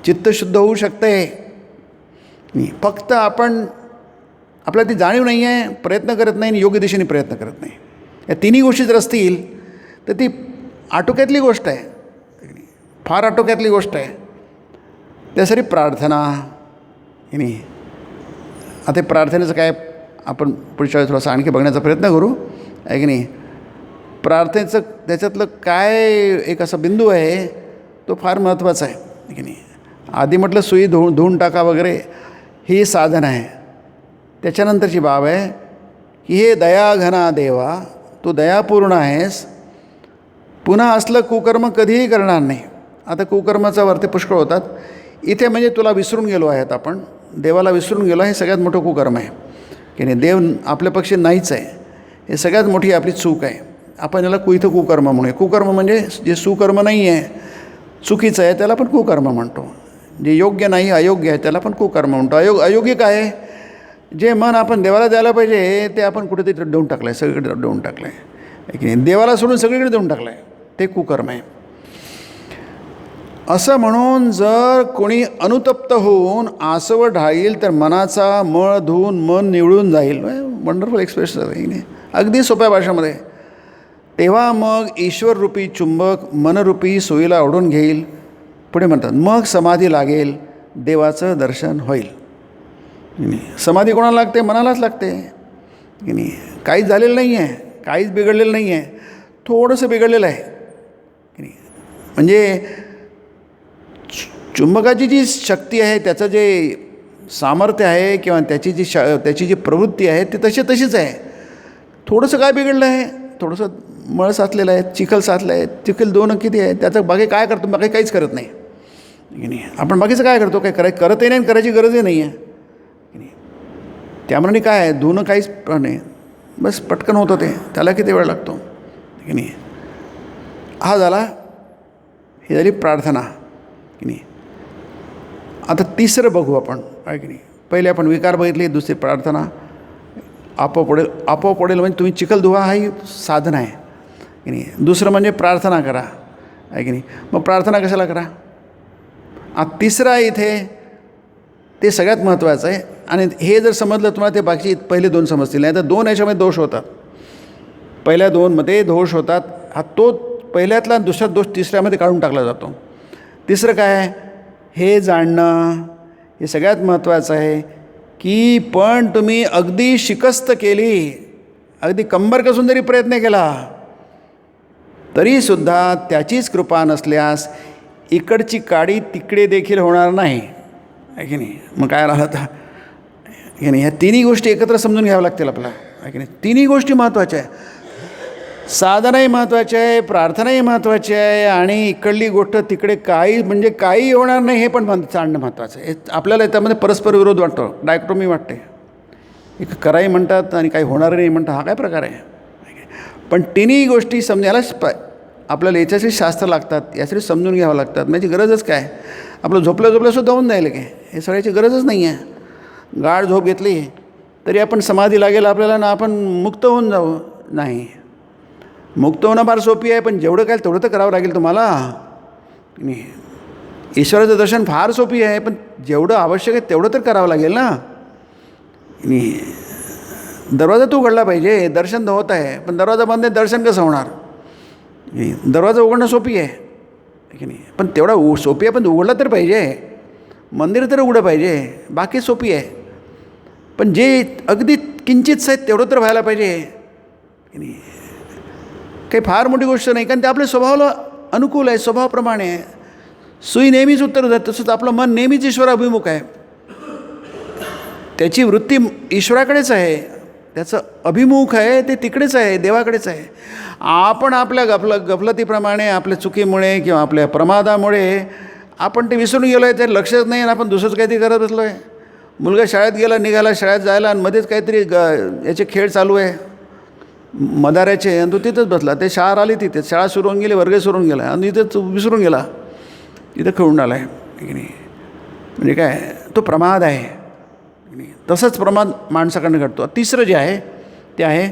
चित्त शुद्ध होऊ शकते. फक्त आपण आपल्याला ती जाणीव नाही आहे, प्रयत्न करत नाही आणि योग्य दिशेने प्रयत्न करत नाही. या तिन्ही गोष्टी जर असतील तर ती आटोक्यातली गोष्ट आहे, फार आटोक्यातली गोष्ट आहे. त्यासाठी प्रार्थना नाही. आता प्रार्थनेचं काय आपण पुढच्या वेळेस थोडासा आणखी बघण्याचा प्रयत्न करू आहे की नाही. प्रार्थनेचं त्याच्यातलं काय एक असा बिंदू आहे तो फार महत्त्वाचा आहे की नाही. आधी म्हटलं सुई धुवून टाका वगैरे ही साधन आहे, त्याच्यानंतरची बाब आहे की हे दयाघना देवा, तू दयापूर्ण आहेस, पुन्हा असलं कुकर्म कधीही करणार नाही. आता कुकर्माचा अर्थ पुष्कळ होतात इथे, म्हणजे तुला विसरून गेलो आहेत आपण, देवाला विसरून गेलो, हे सगळ्यात मोठं कुकर्म आहे की नाही. देव आपल्या पक्षी नाहीच आहे, हे सगळ्यात मोठी आपली चूक आहे. आपण याला इथं कुकर्म म्हणूया. कुकर्म म्हणजे जे सुकर्म नाही आहे, चुकीचं आहे, त्याला पण कुकर्म म्हणतो. जे योग्य नाही, अयोग्य आहे, त्याला पण कुकर्म म्हणतो. अयोग्य काय आहे, जे मन आपण देवाला द्यायला पाहिजे ते आपण कुठेतरी देऊन टाकलं आहे, सगळीकडे देऊन टाकलं आहे की नाही. देवाला सोडून सगळीकडे देऊन टाकलं आहे, ते कुकर्म आहे. असं म्हणून जर कोणी अनुतप्त होऊन आसव ढाळील तर मनाचा मळ धुवून मन निवळून जाईल. वंडरफुल एक्सप्रेशन आहे नाही, अगदी सोप्या भाषेमध्ये. तेव्हा मग ईश्वररूपी चुंबक मनरूपी सोयीला ओढून घेईल. पुढे म्हणतात मग समाधी लागेल, देवाचं दर्शन होईल. समाधी कोणाला लागते? मनालाच लागते की नाही. काहीच झालेलं नाही आहे, काहीच बिघडलेलं नाही आहे, थोडंसं बिघडलेलं आहे की नाही. म्हणजे चुंबकाची जी शक्ती आहे, त्याचं जे सामर्थ्य आहे किंवा त्याची जी प्रवृत्ती आहे ती तशीच आहे. थोडंसं काय बिघडलं आहे, थोडंसं मळ साचलेलं आहे, चिखल साचलं आहे, चिखल 2 किती आहे, त्याचं बाकी काय करतो, बाकी काहीच करत नाही की नाही. आपण बाकीचं काय करतो, काय करतही नाही, करायची गरजही नाही आहे की नाही. त्यामुळे काय आहे, धुणं काहीच नाही, बस पटकन होतं ते, त्याला किती वेळ लागतो की नाही. हा झाला, ही झाली प्रार्थना की नाही. आता तिसरं बघू आपण आहे की नाही. पहिले आपण विकार बघितले, दुसरी प्रार्थना. आपोआप पडेल म्हणजे तुम्ही चिखल धुवा, हाही साधन आहे की नाही. दुसरं म्हणजे प्रार्थना करा आहे की नाही. मग प्रार्थना कशाला करा. तिसरं आहे इथे, ते सगळ्यात महत्त्वाचं आहे. आणि हे जर समजलं तुम्हाला, ते बाकी पहिले 2 समजतील. नाही तर 2 याच्यामध्ये दोष होतात. पहिल्या 2मध्ये दोष होतात. तो पहिल्यातला दुसरा दोष तिसऱ्यामध्ये काढून टाकला जातो. तिसरं काय आहे, हे जाणणं हे सगळ्यात महत्त्वाचं आहे की पण तुम्ही अगदी शिकस्त केली, अगदी कंबर कसून जरी प्रयत्न केला तरीसुद्धा त्याचीच कृपा नसल्यास इकडची काडी तिकडे देखील होणार नाही आहे की नाही. मग काय राहिलं तर की नाही. ह्या तिन्ही गोष्टी एकत्र समजून घ्याव्या लागतील आपल्याला आहे की नाही. तिन्ही गोष्टी महत्त्वाच्या आहे. साधनाही महत्त्वाची आहे, प्रार्थनाही महत्त्वाची आहे, आणि इकडली गोष्ट तिकडे काही होणार नाही हे पण जाणणं महत्त्वाचं आहे. आपल्याला त्यामध्ये परस्पर विरोध वाटतो, डायक्टोमी वाटते. एक कराई म्हणतात आणि काही होणार नाही म्हणतात, हा काय प्रकार आहे. पण तिन्ही गोष्टी समजायला आपल्याला याच्यासाठी शास्त्र लागतात, यासाठी समजून घ्यावं लागतात. म्हणजे गरजच काय, आपलं झोपल्यासुद्धा होऊन जाईल की हे सगळ्याची गरजच नाही आहे. गाढ झोप घेतली तरी आपण समाधी लागेल आपल्याला ना, आपण मुक्त होऊन जाऊ नाही. मुक्त होणं फार सोपी आहे, पण जेवढं काय तेवढं तर करावं लागेल तुम्हाला. ईश्वराचं दर्शन फार सोपी आहे, पण जेवढं आवश्यक आहे तेवढं तर करावं लागेल ना. दरवाजा तू उघडला पाहिजे, दर्शन तर होत आहे, पण दरवाजा बंद आहे, दर्शन कसं होणार. दरवाजा उघडणं सोपी आहे की नाही, पण तेवढा सोपी आहे, पण उघडला तर पाहिजे. मंदिर तर उघडं पाहिजे, बाकी सोपी आहे, पण जे अगदी किंचितच आहेत तेवढं तर व्हायला पाहिजे की नाही. काही फार मोठी गोष्ट नाही, कारण ते आपल्या स्वभावाला अनुकूल आहे, स्वभावाप्रमाणे आहे. सुई नेहमीच उत्तर देत, तसंच आपलं मन नेहमीच ईश्वराभिमुख आहे. त्याची वृत्ती ईश्वराकडेच आहे, त्याचं अभिमुख आहे ते तिकडेच आहे, देवाकडेच आहे. आपण आपल्या गफलतीप्रमाणे, आपल्या चुकीमुळे किंवा आपल्या प्रमादामुळे आपण ते विसरून गेलो आहे, ते लक्षच नाही, आणि आपण दुसरंच काहीतरी करत बसलो आहे. मुलगा शाळेत निघाला शाळेत जायला, आणि मध्येच काहीतरी याचे खेळ चालू आहे मदाऱ्याचे, आणि तो तिथंच बसला. ते शाळा आली तिथे, शाळा सुरू होऊन गेली, वर्ग सुरू होऊन गेला, आणि इथंच विसरून गेला, इथं खेळून आला आहे की नाही. म्हणजे काय, तो प्रमाद आहे. तसंच प्रमाद माणसाकडनं घडतो. तिसरं जे आहे ते आहे,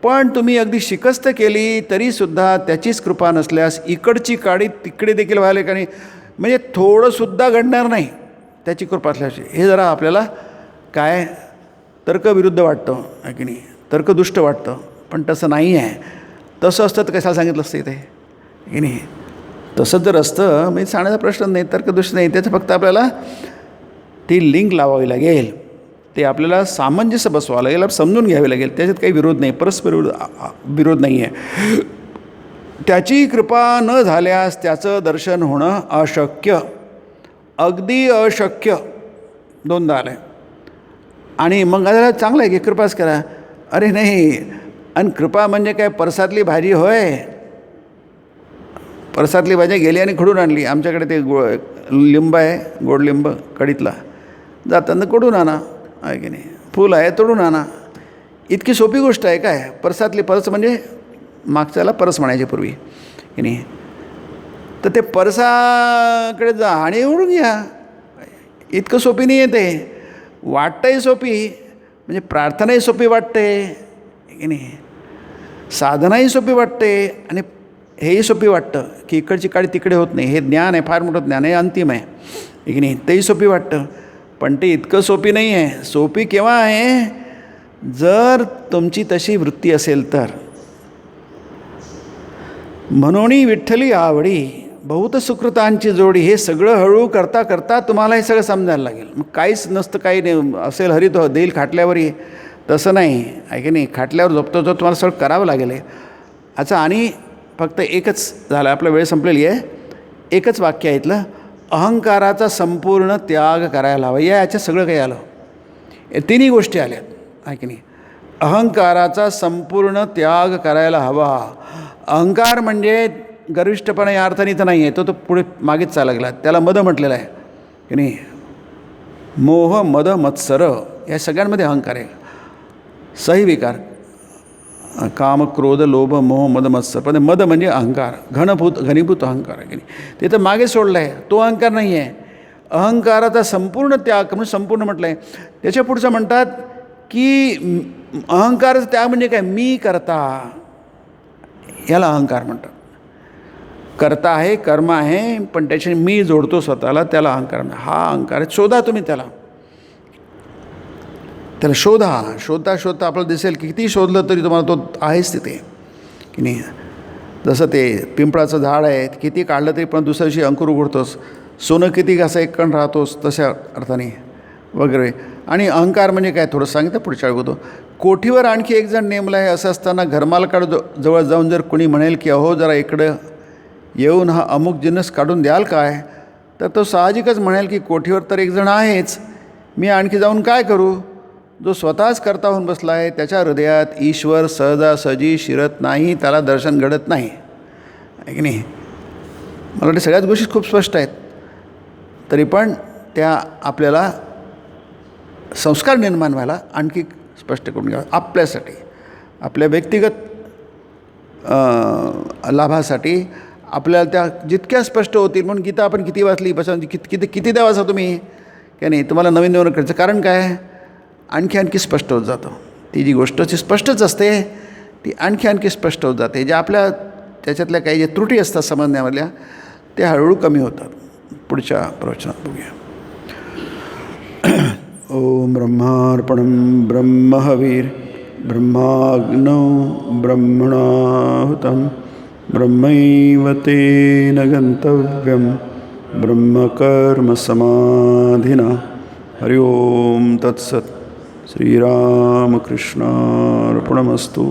पण तुम्ही अगदी शिकस्त केली तरीसुद्धा त्याचीच कृपा नसल्यास इकडची काडी तिकडे देखील व्हायला का नाही. म्हणजे थोडंसुद्धा घडणार नाही त्याची कृपा असल्याची. हे जरा आपल्याला काय तर्कविरुद्ध वाटतं आहे की नाही, तर्कदुष्ट वाटतं, पण तसं नाही आहे. तसं असतं तर कशाला सांगितलं असतं इथे की नाही. तसं जर असतं म्हणजे सांगण्याचा प्रश्न नाही, तर्कदुष्ट नाही. त्याचं फक्त आपल्याला ती लिंक लावावी लागेल, ते आपल्याला सामंजस्य बसवावं लागेल, समजून घ्यावे लागेल. त्याच्यात काही विरोध नाही, परस्पर विरोध नाही आहे. त्याची कृपा न झाल्यास त्याचं दर्शन होणं अशक्य, अगदी अशक्य. 2दा आलं आहे. आणि मग आता चांगलं आहे की कृपाच करा. अरे नाही, आणि कृपा म्हणजे काय, परसातली भाजी होय. परसातली भाजी गेली आणि खडून आणली. आमच्याकडे ते लिंब आहे, गोड लिंब कडीतला, जाताना कडून आणा आहे की नाही. फूल आहे, तोडून आणा. इतकी सोपी गोष्ट आहे काय. परसातली, परस म्हणजे मागच्याला परस म्हणायची पूर्वी की नाही. तर ते परसाकडे जा आणि उडून घ्या. इतकं सोपी नाही आहे ते. वाटतंही सोपी, म्हणजे प्रार्थनाही सोपी वाटते की नाही, साधनाही सोपी वाटते, आणि हेही सोपी वाटतं की इकडची काडी तिकडे होत नाही. हे ज्ञान आहे, फार मोठं ज्ञान आहे, अंतिम आहे की नाही. तेही सोपी वाटतं, पण ते इतकं सोपी नाही आहे. सोपी केव्हा आहे, जर तुमची तशी वृत्ती असेल तर. म्हणून विठ्ठली आवडी बहुत सुकृतांची जोडी. हे सगळं हळू करता करता तुम्हाला हे सगळं समजायला लागेल. मग काहीच नसतं, काही नाही असेल हरित देईल खाटल्यावरही, तसं नाही आहे की नाही. खाटल्यावर झोपतो तर तुम्हाला सगळं करावं लागेल. अच्छा, आणि फक्त एकच झालं, आपला वेळ संपलेली आहे. एकच वाक्य आहे इथलं, अहंकाराचा संपूर्ण त्याग करायला हवा. याच्यात सगळं काही आलं. हे तिन्ही गोष्टी आल्यात, आहे की नाही. अहंकाराचा संपूर्ण त्याग करायला हवा. अहंकार म्हणजे गर्विष्ठपणा या अर्थाने तर नाही आहे, तो पुढे मागेच चालला लागला. त्याला मद म्हटलेलं आहे की नाही. मोह मद मत्सर या सगळ्यांमध्ये अहंकार आहे. सही विकार, काम क्रोध लोभ मोह मद मत्सर. पण मद म्हणजे अहंकार, घनीभूत अहंकार आहे की नाही. ते तर मागे सोडलं आहे, तो अहंकार नाही आहे. अहंकाराचा संपूर्ण त्याग म्हणजे संपूर्ण म्हटलं आहे. त्याच्या पुढचं म्हणतात की अहंकाराचा त्याग म्हणजे काय, मी करता, याला अहंकार म्हणतात. करता आहे, कर्म आहे, पण त्याच्याने मी जोडतो स्वतःला, त्याला अहंकार म्हणतात. हा अहंकार आहे. शोधा तुम्ही त्याला शोधता आपल्याला दिसेल की किती शोधलं तरी तुम्हाला तो आहेच तिथे की नाही. जसं ते पिंपळाचं झाड आहे, किती काढलं तरी पण दुसऱ्या दिवशी अंकुर उघडतोस. सोनं किती असं एक कण राहतोस, तशा अर्थाने वगैरे. आणि अहंकार म्हणजे काय, थोडं सांगितलं पुढच्या वेळी होतो. कोठीवर आणखी एक जण नेमला आहे असं असताना घरमालकाड जवळ जाऊन जर कुणी म्हणेल की अहो जरा इकडं येऊन हा अमुक जिन्नस काढून द्याल काय, तर तो साहजिकच म्हणेल की कोठीवर तर एक जण आहेच, मी आणखी जाऊन काय करू. जो स्वतःच करता होऊन बसला आहे, त्याच्या हृदयात ईश्वर सहजासहजी शिरत नाही, त्याला दर्शन घडत नाही, आहे की नाही. मला वाटतं सगळ्याच गोष्टी खूप स्पष्ट आहेत, तरी पण त्या आपल्याला संस्कार निर्माण व्हायला आणखी स्पष्ट करून घ्यावं. आपल्यासाठी, आपल्या व्यक्तिगत लाभासाठी आपल्याला त्या जितक्या स्पष्ट होतील. म्हणून गीता आपण किती वाचली, बस किती द्या वाचा तुम्ही की नाही. तुम्हाला नवीन नवीन करायचं कारण काय, आणखी स्पष्ट होत जातं. ती जी गोष्ट ती स्पष्टच असते, ती आणखी स्पष्ट होत जाते. जे आपल्या त्याच्यातल्या काही जे त्रुटी असतात समजण्यामधल्या, ते हळूहळू कमी होतात. पुढच्या प्रवचनात बघूया. ओम ब्रह्मार्पणं ब्रह्महवीर ब्रह्माग्नौ ब्रह्मणाहुतं ब्रह्मैव तेन गन्तव्यं ब्रह्मकर्मसमाधिना. हरि ओम तत्सत्. श्रीरामकृष्णार्पणमस्तु.